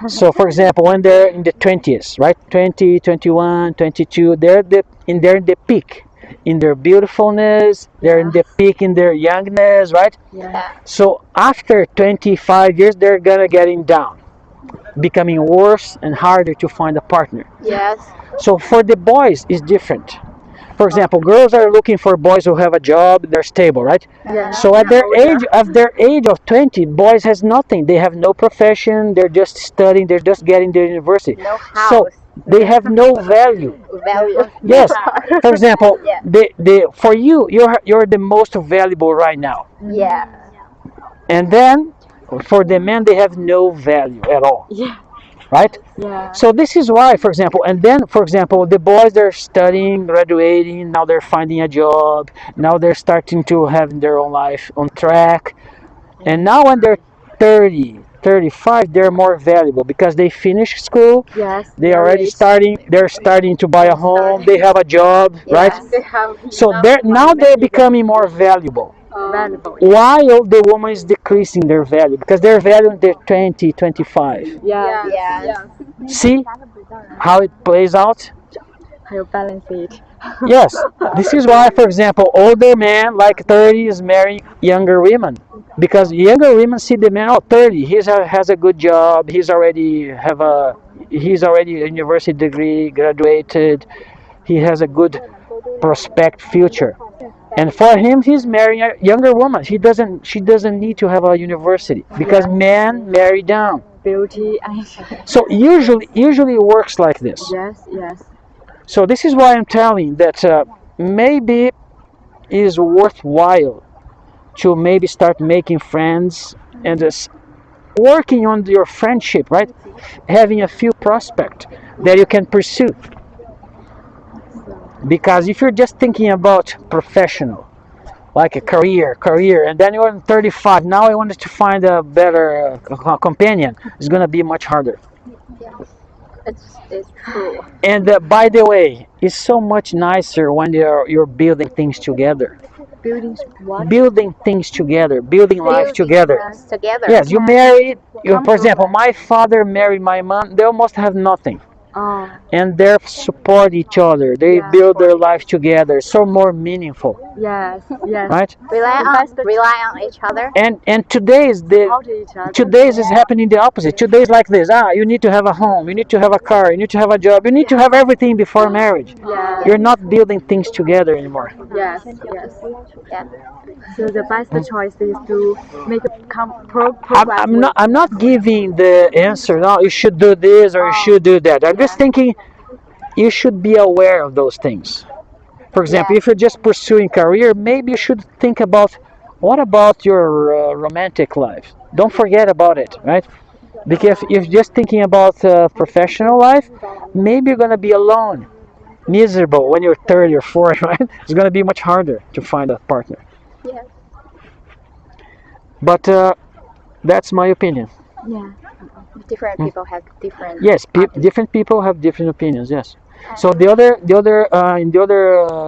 So for example, when they're in the 20s, right? 20, 21, 22, they're in the peak. In their beautifulness, they're in the peak in their youngness, right? Yeah. So after 25 years, they're gonna getting down, becoming worse and harder to find a partner. Yes. So for the boys, it's different. For example, girls are looking for boys who have a job, they're stable, right? Yeah. So at their age of 20, boys has nothing. They have no profession. They're just studying. They're just getting to university. No house. So they have no value. Value. Yes. For example, Yeah. for you, you're the most valuable right now. Yeah. And then for the men, they have no value at all. Yeah. Right? Yeah. So this is why, for example, and then, for example, the boys, they're studying, graduating, now they're finding a job, now they're starting to have their own life on track. And now when they're 30, 35, they're more valuable because they finish school, Yes. they're starting to buy a home, they have a job, right? They have So they're becoming more valuable. valuable. While the woman is decreasing their value because their value in their 20, 25. Yeah. Yeah. See how it plays out? How you balance it? Yes. This is why, for example, older men like 30 is marrying younger women because younger women see the man, 30, has a good job, he's already a university degree, graduated, he has a good prospect future. And for him, he's marrying a younger woman. She doesn't need to have a university because men marry down. Beauty and So usually it works like this. yes. So this is why I'm telling that maybe it is worthwhile to maybe start making friends and just working on your friendship, right? Having a few prospects that you can pursue. Because if you're just thinking about professional, like a career, and then you're 35, now I wanted to find a better companion, it's going to be much harder. It's true. And by the way, it's so much nicer when you're building things together. Building what? Building things together, building life together. Together. Yes, you married, for example, my father married my mom, they almost have nothing. Oh. And they support each other. They build their life together. So more meaningful, Yes. Yes. right? Rely on each other. And today's is happening the opposite. Today's like this. You need to have a home. You need to have a car. You need to have a job. You need to have everything before marriage. Yeah. You're not building things together anymore. Yes. Yeah. So the best choice is to make a I'm not giving the answer. No, you should do this or you should do that. I'm just thinking you should be aware of those things. For example, if you're just pursuing career, maybe you should think about what about your romantic life. Don't forget about it, right? Because if you're just thinking about professional life, maybe you're gonna be alone, miserable when you're 30 or 40, right? It's gonna be much harder to find a partner. Yeah. But that's my opinion. Yeah. Different people have different. Yes, different people have different opinions. Yes. So in the other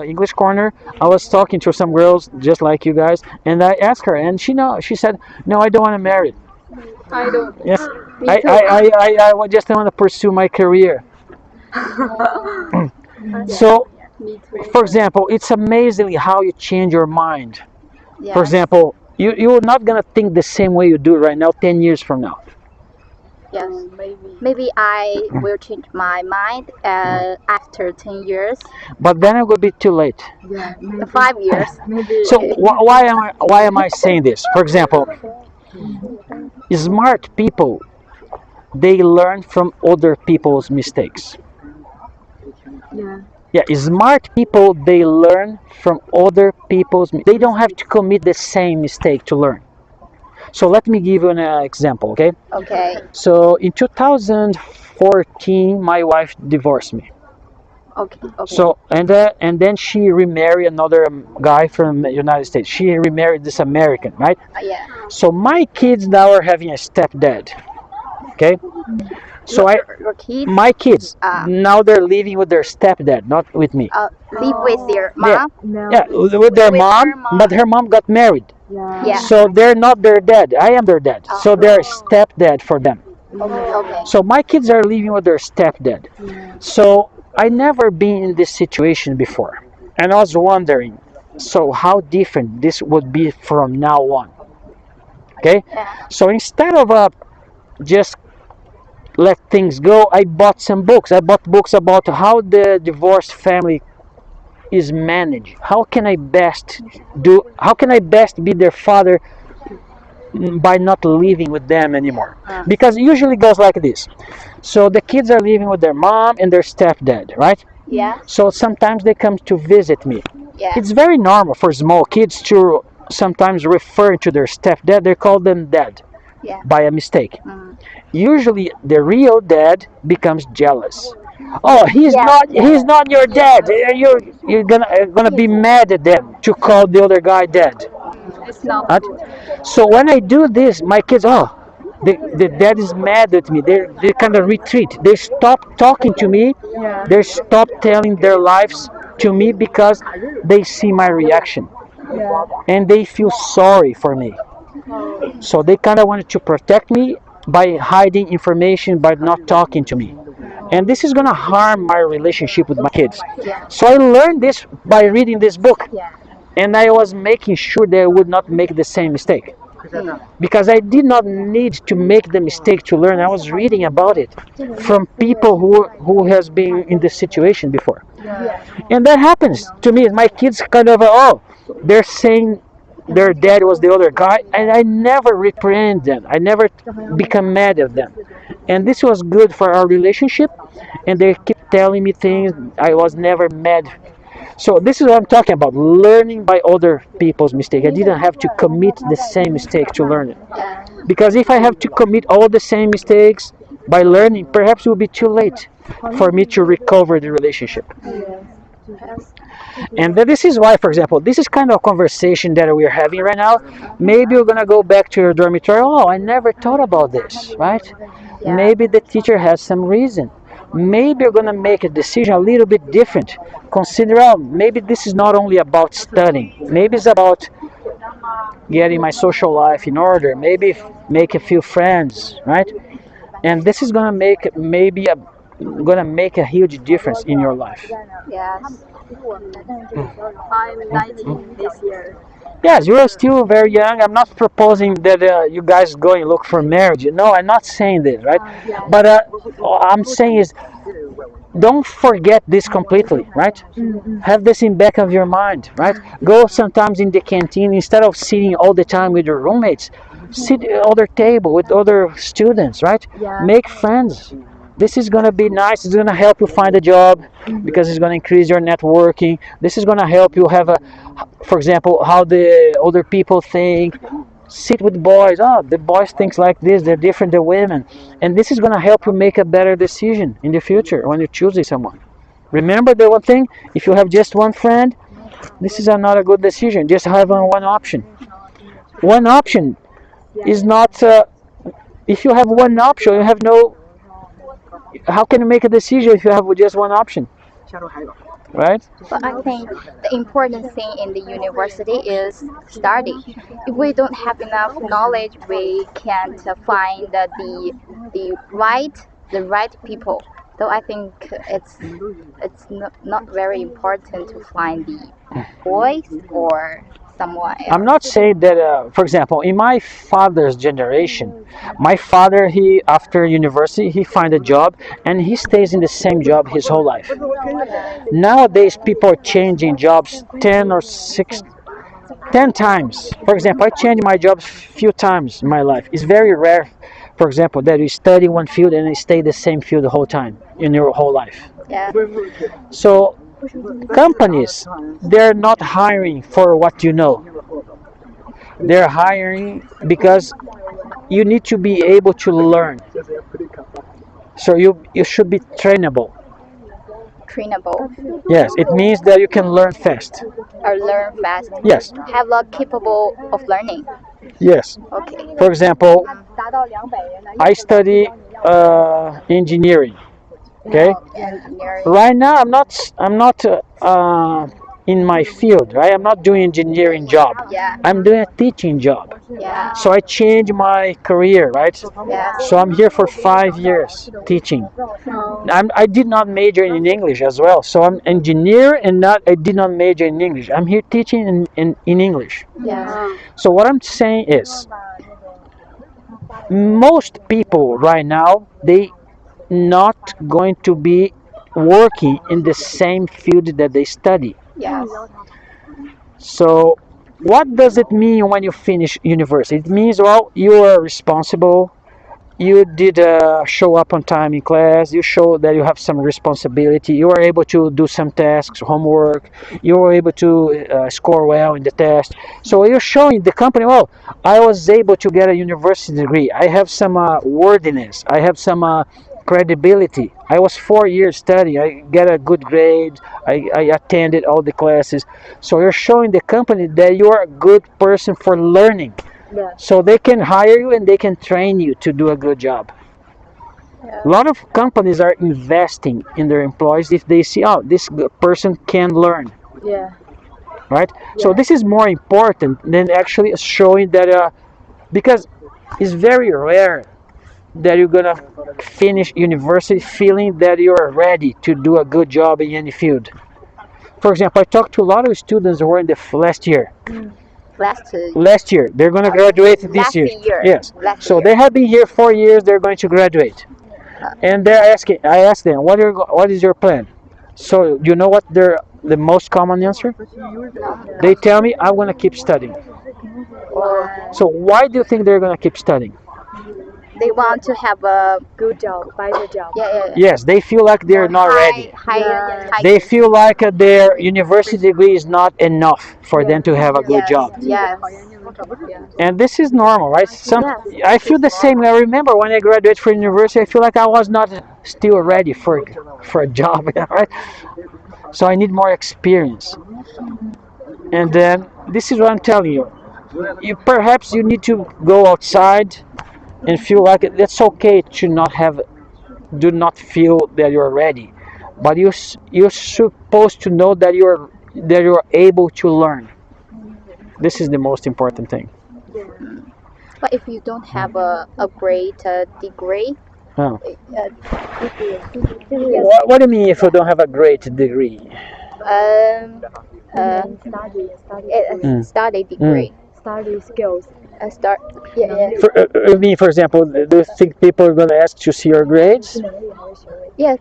English corner, I was talking to some girls just like you guys, and I asked her, and she said, "No, I don't want to marry." I don't. Yes, I just want to pursue my career. So, for example, it's amazing how you change your mind. Yeah. For example, you're not gonna think the same way you do right now 10 years from now. Yes. Maybe I will change my mind after 10 years. But then it will be too late. Yeah. 5 years. Maybe. So why am I saying this? For example, smart people, they learn from other people's mistakes. Yeah. Yeah, smart people, they learn from other people's. They don't have to commit the same mistake to learn. So let me give you an example, okay? Okay. So in 2014, my wife divorced me. Okay. So and then she remarried another guy from the United States. She remarried this American, right? Yeah. So my kids now are having a stepdad. Okay. So Your kids my kids now they're living with their stepdad, not with me. live with their mom. No. Yeah, with their mom, but her mom got married. Yeah. So they're not their dad. I am their dad. So they're stepdad for them. Okay. So my kids are living with their stepdad. So I never been in this situation before, and I was wondering, so how different this would be from now on. Okay, so instead of just let things go, I bought some books. I bought books about how the divorced family, is manage. How can I best do? How can I best be their father by not living with them anymore? Because it usually goes like this. So the kids are living with their mom and their stepdad, right? Yeah. So sometimes they come to visit me. Yeah. It's very normal for small kids to sometimes refer to their stepdad. They call them dad by a mistake. Usually the real dad becomes jealous. Oh, he's not your dad. You're gonna be mad at them to call the other guy dad. It's not Right? So when I do this, my kids, the dad is mad at me. They kind of retreat. They stop talking to me. They stop telling their lives to me because they see my reaction, and they feel sorry for me. So they kind of wanted to protect me by hiding information, by not talking to me. And this is going to harm my relationship with my kids. So I learned this by reading this book. And I was making sure that I would not make the same mistake. Because I did not need to make the mistake to learn. I was reading about it from people who has been in this situation before. And that happens to me. My kids kind of, they're saying their dad was the other guy, and I never reprehend them. I never become mad at them. And this was good for our relationship, and they keep telling me things. I was never mad. So this is what I'm talking about, learning by other people's mistake. I didn't have to commit the same mistake to learn it. Because if I have to commit all the same mistakes by learning, perhaps it will be too late for me to recover the relationship. And this is why, for example, this is kind of conversation that we're having right now. Maybe you're going to go back to your dormitory. Oh, I never thought about this, right? Maybe the teacher has some reason. Maybe you're going to make a decision a little bit different. Consider, maybe this is not only about studying. Maybe it's about getting my social life in order. Maybe make a few friends, right? And this is going to make a huge difference in your life. Yes. I'm 19 this year. Yes, you are still very young. I'm not proposing that you guys go and look for marriage. No, I'm not saying this, right? But all I'm saying is, don't forget this completely, right? Have this in back of your mind, right? Go sometimes in the canteen instead of sitting all the time with your roommates. Sit at other table with other students, right? Make friends. This is going to be nice. It's going to help you find a job because it's going to increase your networking. This is going to help you have for example, how the other people think. Sit with boys. Oh, the boys think like this. They're different than women. And this is going to help you make a better decision in the future when you're choosing someone. Remember the one thing, if you have just one friend, this is not a good decision. Just have one option. One option is not, if you have one option, you have no, how can you make a decision if you have just one option? Right? But I think the important thing in the university is study. If we don't have enough knowledge, we can't find the right people. So I think it's not very important to find the boys or someone else. I'm not saying that, for example, in my father's generation, my father, he after university, he find a job and he stays in the same job his whole life. Nowadays, people are changing jobs 10 times. For example, I changed my job few times in my life. It's very rare, for example, that you study one field and you stay the same field the whole time in your whole life. Yeah. So companies, they're not hiring for what you know. They're hiring because you need to be able to learn. So you should be trainable. Trainable. Yes, it means that you can learn fast. Or learn fast. Yes. Have a capable of learning. Yes. Okay. For example, I study engineering. Okay. Right now, I'm not in my field. Right. I'm not doing engineering job. Yeah. I'm doing a teaching job. Yeah. So I changed my career. Right. Yeah. So I'm here for 5 years teaching. I did not major in English as well. So I'm engineer and I did not major in English. I'm here teaching in English. Yeah. So what I'm saying is, most people right now, they not going to be working in the same field that they study. Yes. So, what does it mean when you finish university? It means, well, you are responsible. You did show up on time in class. You show that you have some responsibility. You are able to do some tasks, homework. You were able to score well in the test. So you're showing the company, well, I was able to get a university degree. I have some worthiness. I have some credibility. I was 4 years studying. I get a good grade. I attended all the classes. So you're showing the company that you are a good person for learning. Yeah. So they can hire you and they can train you to do a good job. A lot of companies are investing in their employees if they see, oh, this person can learn, Yeah. right? So this is more important than actually showing that, because it's very rare that you're gonna finish university feeling that you're ready to do a good job in any field. For example, I talked to a lot of students who were in the last year. Last year, they're going to graduate this last year. year. Yes. Last So year. they have been here 4 years. They're going to graduate, and they're asking. I asked them, what is your plan? So you know what the most common answer? They tell me, I'm going to keep studying. So why do you think they're going to keep studying? They want to have a Good job, better job. Yes, they feel like they're not ready. higher. They feel like their university degree is not enough for them to have a good job. Yes. And this is normal, right? I feel the same. I remember when I graduated from university, I feel like I was not still ready for a job, right? So I need more experience. And then this is what I'm telling you. Perhaps you need to go outside and feel like it's okay to do not feel that you're ready, but you're supposed to know that you're able to learn. This is the most important thing. But if you don't have a great degree, Oh. What do you mean if you don't have a great degree? Study degree. Study skills. I mean, for example, do you think people are going to ask to see your grades? Yes,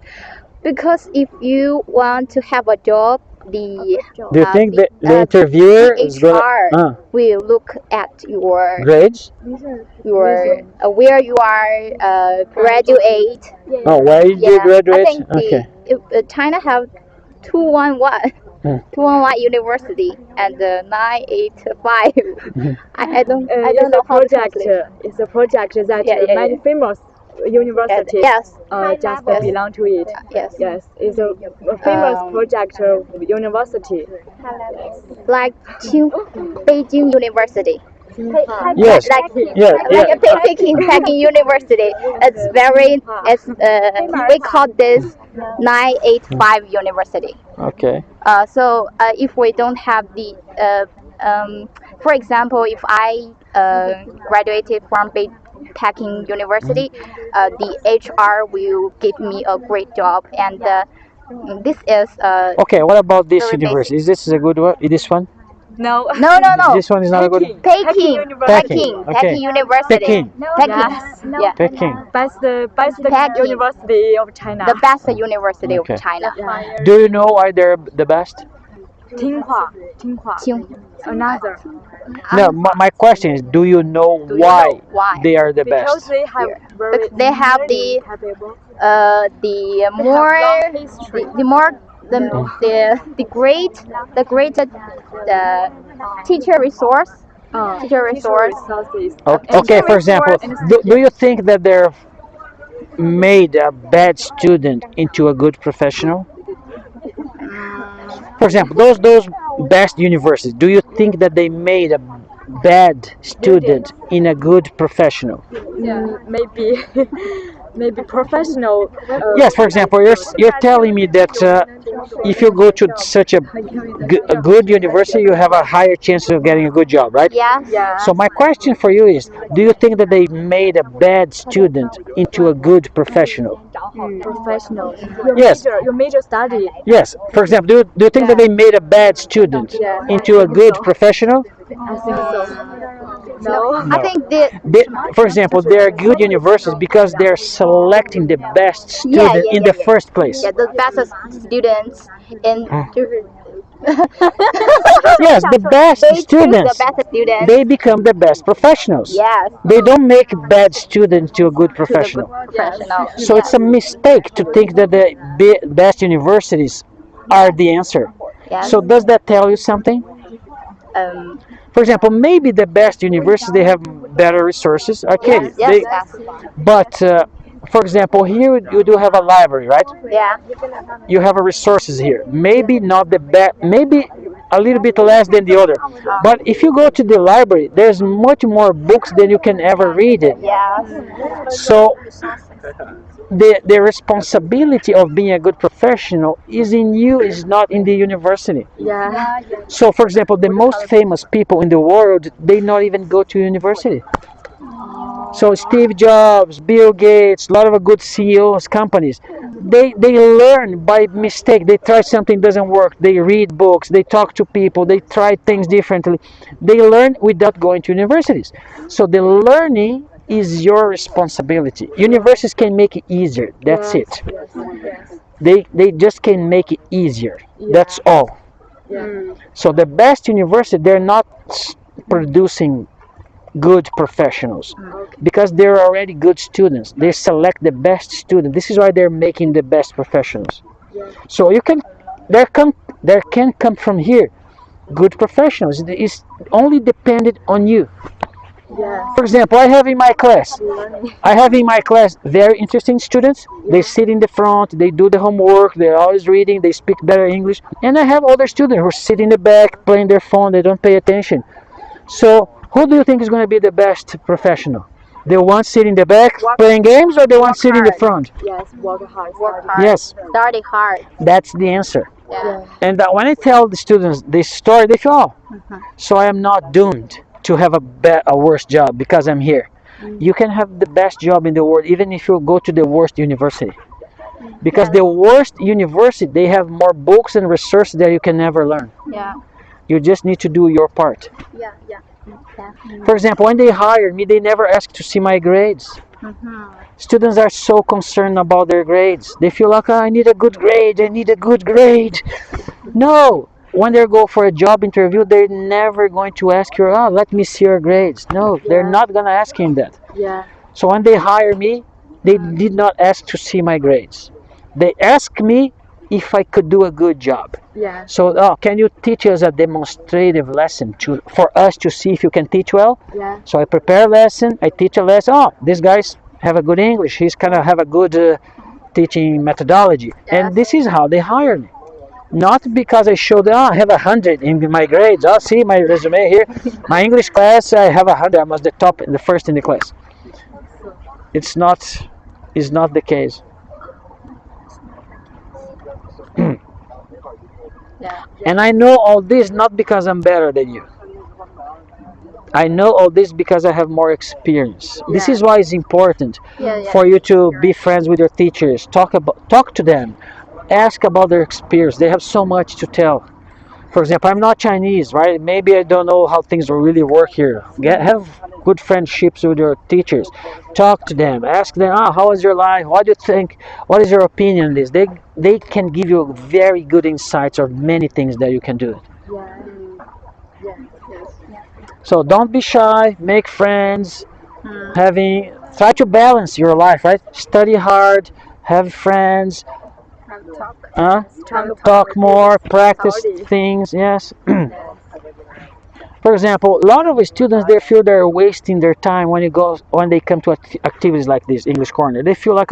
because if you want to have a job, Do you think that the interviewer is going to will look at your grades? Where you are graduate. Oh, where did you graduate? I think China have 211. 211 university and 985. I don't know how to translate. It's a project that many famous universities Yes. just belong to it. Yes. Yes, it's a famous project of university. Like Beijing University. Yes. Like Yeah. a Peking University. We call this 985 University. Okay. So if we don't have the, for example, if I graduated from Peking University, the HR will give me a great job, and this is Okay. What about this very university? Is this a good one? This one? No. no. This one is not a good. Peking Okay. University. Peking. Yes. Yeah. Peking. Best Peking. university of China. The best university Okay. of China. Do you know why they're the best? Tsinghua. Another. No. My question is, do you know why why? they are the Because best? they have very They have the capable. the more long history. the great teacher resource. Teacher resource. resources. Okay. For example, do you think that they're made a bad student into a good professional? For example, those best universities, do you think that they made a bad student in a good professional? Maybe maybe professional. Yes, for example, you're telling me that if you go to such a good university, you have a higher chance of getting a good job, right? Yes. Yeah. So my question for you is, do you think that they made a bad student into a good professional? Professional. Yes. Your major study. Yes. For example, do you think that they made a bad student into a good professional? I think so. No. I think For example, they're good universities because they're selecting the best student in the first place. the best students in Yes, the best They choose the students, best students. they become the best professionals. Yes, They don't make bad students to a good to the good professional. professional. So it's a mistake to think that the best universities are the answer. Yes. So does that tell you something? Um, For example, maybe the best universities they have better resources. Okay, yes, yes, they, yes. but for example, here you do have a library, right? Yeah. You have a resources here. Maybe not the best, maybe a little bit less than the other. But if you go to the library, there's much more books than you can ever read. Yes. So the responsibility of being a good professional is in you, is not in the university. Yeah. So for example, the most famous people in the world, they not even go to university. So Steve Jobs, Bill Gates, a lot of good CEOs, companies, they learn by mistake. They try something doesn't work. They read books. They talk to people. They try things differently. They learn without going to universities. So the learning is your responsibility. Universities can make it easier. That's it. They just can make it easier. That's all. So the best university, they're not producing good professionals because they're already good students. They select the best students. This is why they're making the best professionals. So you can there can come from here good professionals. It's only dependent on you. For example, I have in my class very interesting students. They sit in the front, they do the homework, they're always reading, they speak better English. And I have other students who sit in the back playing their phone, they don't pay attention. So, who do you think is going to be the best professional? The one sitting in the back playing games, or the one sitting in the front? Yes. Work hard. Yes, Study hard. that's the answer. Yeah. And when I tell the students this story, they feel, oh, so I am not doomed to have a worse job because I'm here. You can have the best job in the world even if you go to the worst university. Because the worst university, they have more books and resources that you can never learn. Yeah. You just need to do your part. Yeah. For example, when they hired me, they never asked to see my grades. Students are so concerned about their grades. They feel like, oh, I need a good grade, I need a good grade. No, when they go for a job interview, they're never going to ask you, oh, let me see your grades. No, they're not going to ask him that. Yeah. So when they hire me, they did not ask to see my grades. They asked me if I could do a good job. Yeah. So, oh, can you teach us a demonstrative lesson for us to see if you can teach well? Yeah. So I prepare a lesson, I teach a lesson. Oh, these guys have a good English. He's kind of have a good teaching methodology. And this is how they hire me. Not because I showed them, oh, I have 100 in my grades. Oh, see my resume here. My English class, I have 100. I was the first in the class. It's not the case. And I know all this not because I'm better than you. I know all this because I have more experience. This is why it's important for you to be friends with your teachers. Talk to them. Ask about their experience. They have so much to tell. For example, I'm not Chinese, right? Maybe I don't know how things really work here. Have good friendships with your teachers. Talk to them. Ask them, how is your life? What do you think? What is your opinion on this? They can give you very good insights of many things that you can do. So don't be shy. Make friends. Try to balance your life, right? Study hard. Have friends. Talk more, practice things, yes. For example, a lot of students, they feel they're wasting their time when they come to activities like this English Corner. They feel like,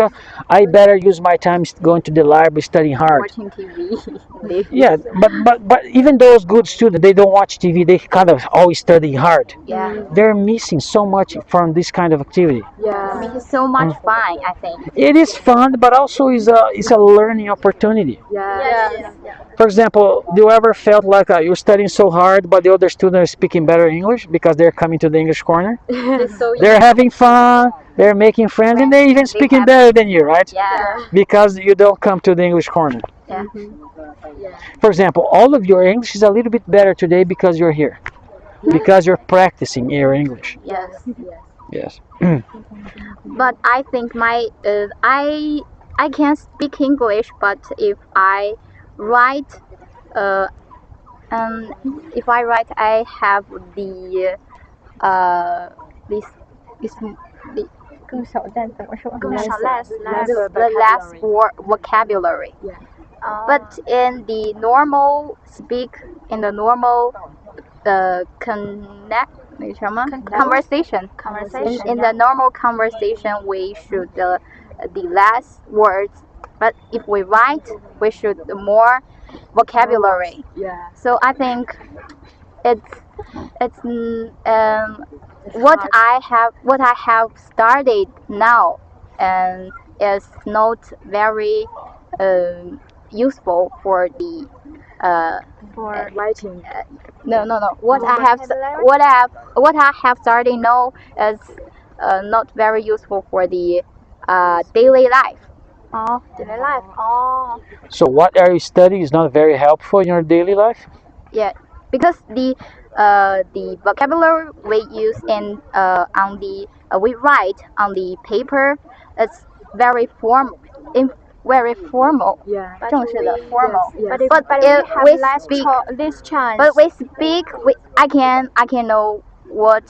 I better use my time going to the library studying hard. Watching TV. Yeah, but even those good students, they don't watch TV. They kind of always study hard. Yeah. They're missing so much from this kind of activity. Yeah. It's so much fun, I think. It is fun, but also is a learning opportunity. Yeah. For example, do you ever felt like you're studying so hard, but the other students are speaking better English because they're coming to the English Corner? They're having fun, they're making friends, and they're even speaking better than you, right? Yeah. Because you don't come to the English Corner. Yeah. For example, all of your English is a little bit better today because you're here. Because you're practicing your English. Yes. Yes. But I think I can speak English, but if I write If I write, I have the this the 更少但怎么说？the less vocabulary. But in the normal conversation. In the normal conversation, we should the less words. But if we write, we should more vocabulary. So I think it's what I have started now, and is not very useful for the writing. no. What I have started now is not very useful for the daily life. Daily life. So what are you studying is not very helpful in your daily life? Yeah, because the vocabulary we use we write on the paper, it's very formal. Yeah. 正式的 formal. Yes. But But if we have we less speak, this chance. but we speak, I can know what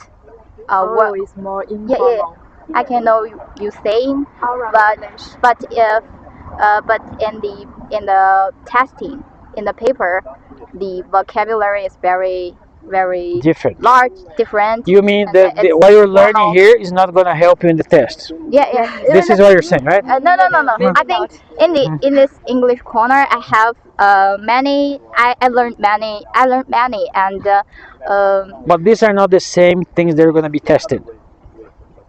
what is more yeah, informal. I can know you saying, but if but in the testing in the paper, the vocabulary is very Different. large, different. You mean and that it's what you're learning formal. here is not going to help you in the test? Yeah. This is what you're saying, right? No. I think in this English corner, I have many. I learned many, and But these are not the same things that are going to be tested.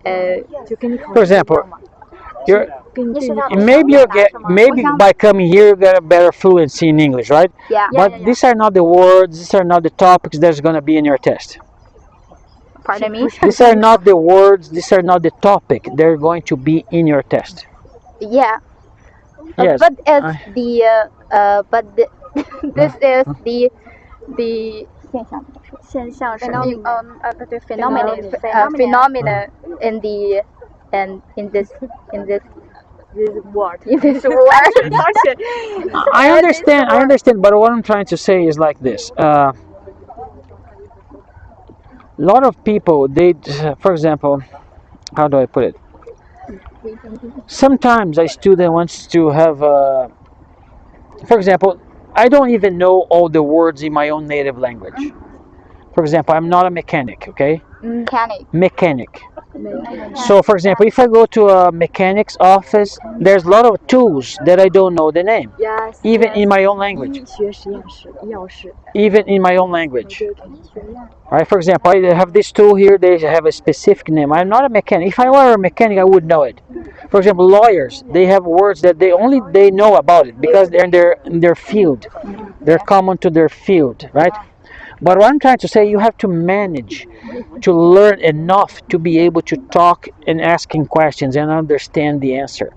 For example, you're maybe by coming here you get a better fluency in English, right? yeah. But these are not the words, these are not the topics that's going to be in your test. Pardon me. These are not the words, these are not the topic. They're going to be in your test. Yeah. Yes. But it's this is the 现象是 phenomenon in this word. I understand, but what I'm trying to say is like this. A lot of people, for example, how do I put it? Sometimes a student wants to have, for example, I don't even know all the words in my own native language. For example, I'm not a mechanic, okay? Mechanic. So, for example, if I go to a mechanic's office, there's a lot of tools that I don't know the name, Yes. even in my own language. 医学实验室、药室。 Even in my own language. Right? For example, I have this tool here, they have a specific name. I'm not a mechanic. If I were a mechanic, I would know it. For example, lawyers, they have words that they know about it because they're in their field. They're common to their field, right? But what I'm trying to say, you have to manage to learn enough to be able to talk and asking questions and understand the answer.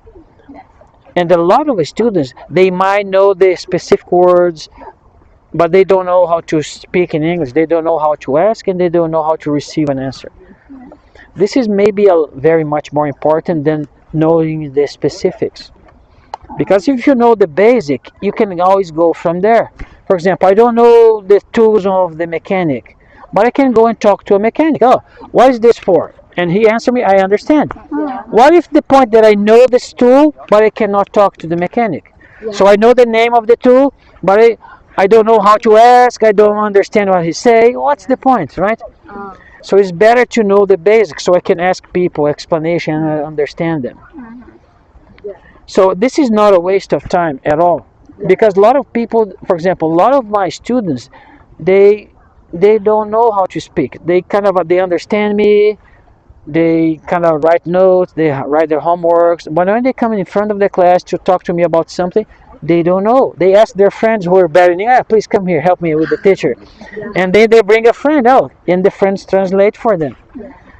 And a lot of students, they might know the specific words, but they don't know how to speak in English. They don't know how to ask, and they don't know how to receive an answer. This is maybe very much more important than knowing the specifics. Because if you know the basic, you can always go from there. For example, I don't know the tools of the mechanic, but I can go and talk to a mechanic. Oh, what is this for? And he answered me, I understand. What if the point that I know this tool, but I cannot talk to the mechanic? So I know the name of the tool, but I don't know how to ask, I don't understand what he's saying. What's the point, right? So it's better to know the basics so I can ask people explanation and understand them. So this is not a waste of time at all. Because a lot of people, for example, a lot of my students, they don't know how to speak. They understand me, they kind of write notes, they write their homeworks, but when they come in front of the class to talk to me about something, they don't know. They ask their friends who are better than, please come here, help me with the teacher. And then they bring a friend out, and the friends translate for them.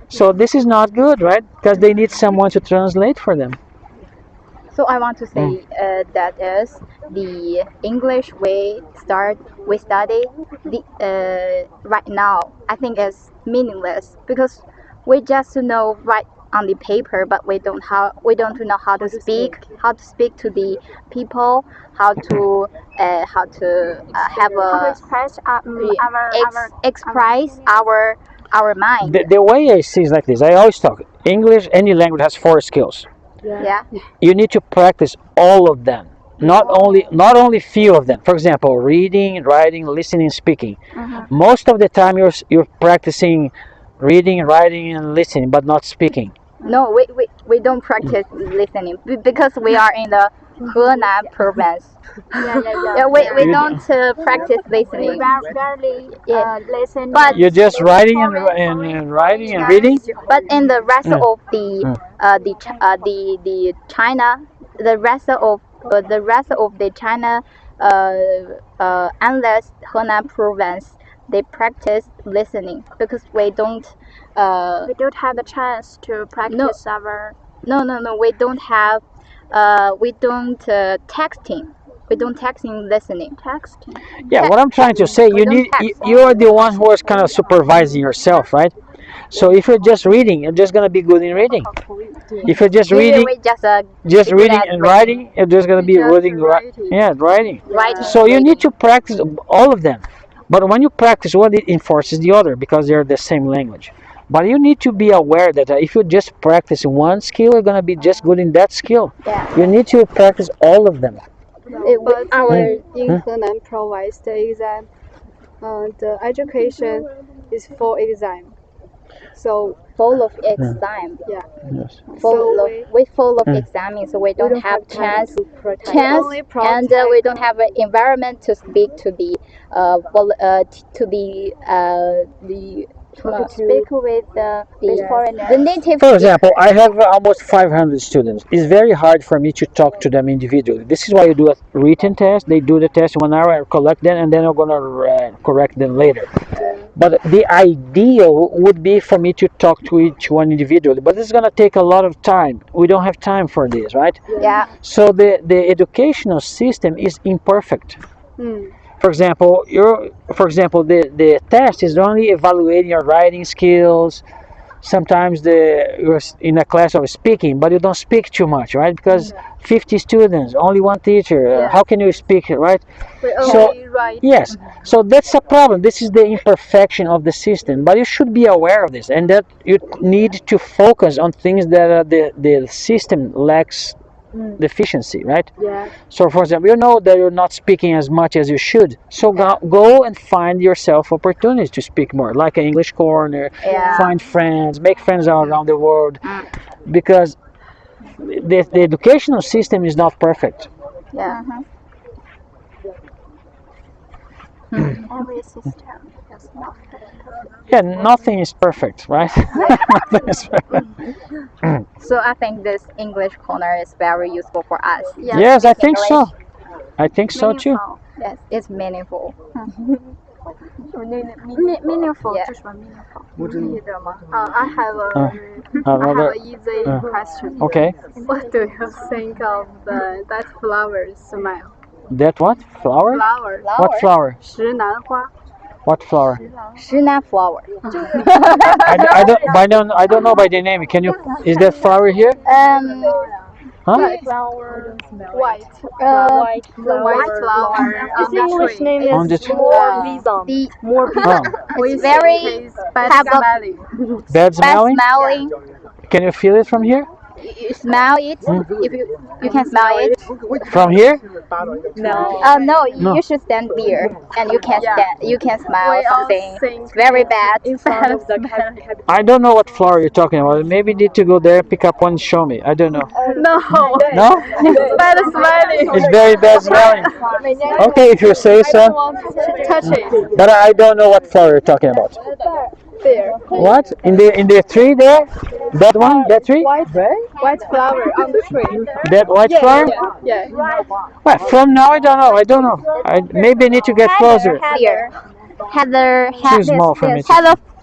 So this is not good, right? Because they need someone to translate for them. So I want to say that is the English we study right now. I think is meaningless because we just know right on the paper, but we don't know how to speak to the people, how to have a express our mind. The way I see is like this. I always talk English. Any language has 4 skills. Yeah. You need to practice all of them. Not only few of them. For example, reading, writing, listening, speaking. Most of the time you're practicing reading, writing, and listening, but not speaking. No, we don't practice listening because we are in the Henan province. We don't practice listening. Barely listen. But You're just writing and writing and reading. But in the rest of the China, the rest of the China, unless Henan province, they practice listening because we don't have the chance to practice our. No. We don't have. We don't texting. We don't texting listening. Texting. Yeah, what I'm trying to say, you're the one who is kind of supervising yourself, right? So if you're just reading, you're just gonna be good in reading. If you're just reading, just reading and writing, you're just gonna be writing. Writing. So you need to practice all of them. But when you practice one, it enforces the other because they're the same language. But you need to be aware that if you just practice one skill, you're gonna be just good in that skill. Yeah. You need to practice all of them. But our in Henan provides the exam. The education is full exam. So full of exam. Yeah. Yes. We full of exams, so we don't have chance, and we don't have an environment to speak to the speak with the foreigners. The native. For example, I have almost 500 students. It's very hard for me to talk to them individually. This is why you do a written test. They do the test 1 hour, I collect them, and then I'm gonna correct them later. But the ideal would be for me to talk to each one individually. But it's gonna take a lot of time. We don't have time for this, right? Yeah. So the educational system is imperfect. For example, the test is only evaluating your writing skills. Sometimes you're in a class of speaking, but you don't speak too much, right? Because 50 students, only one teacher. How can you speak, right? Yes. So that's a problem. This is the imperfection of the system. But you should be aware of this, and that you need to focus on things that the system lacks deficiency, right? Yeah. So for example, you know that you're not speaking as much as you should, so go and find yourself opportunities to speak more, like an English corner, find friends, make friends all around the world, because the educational system is not perfect. Yeah. Every system is not perfect. Yeah, nothing is perfect, right? Nothing is perfect. So I think this English corner is very useful for us. Yes, I think so. I think so too. Yes, it's meaningful. Meaningful. Yeah. I have Another. an easy question. Okay. What do you think of that flower smell? That what? Flower? Flower. What flower? 石楠花. What flower? Shinan flower. I don't know by the name. Can you? Is that flower here? Huh? Flower. White. White White flower. Its English name is On the tree. More It's very bad smelling. Bad smelling? smelling. Can you feel it from here? You smell it. If you can smell it. From here? No, you should stand there and you can stand. You can smell something. It's very bad. I don't know what flower you're talking about. Maybe you need to go there, pick up one, and show me. I don't know. No. No? It's bad smelling. It's very bad smelling. Okay, if you say so. Touch it. But I don't know what flower you're talking about. There. What? In the tree there? That one? That tree? White flower on the tree. That white flower? Yeah. Well, from now I don't know. I don't know. Maybe I need to get closer. Here. Heather. Too small for me.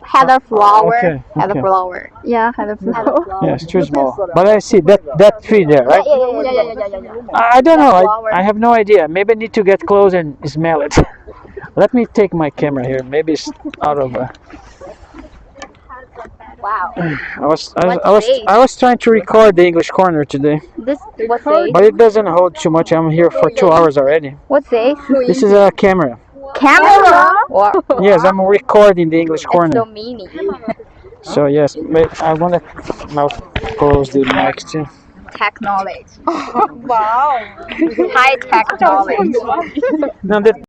Heather flower. Okay, Heather okay. flower. Yeah, heather flower. Yeah, it's too small. But I see that tree there, right? Yeah. I don't know. I have no idea. Maybe I need to get close and smell it. Let me take my camera here. Maybe it's out of. Wow. I was trying to record the English corner today, This what's this? but it doesn't hold too much. I'm here for 2 hours already. What's this? This is a camera. Camera? Wow. Yes, I'm recording the English It's corner. so mini. So yes, but I wanna now close the mic too. Technology. Wow. High technology. No, that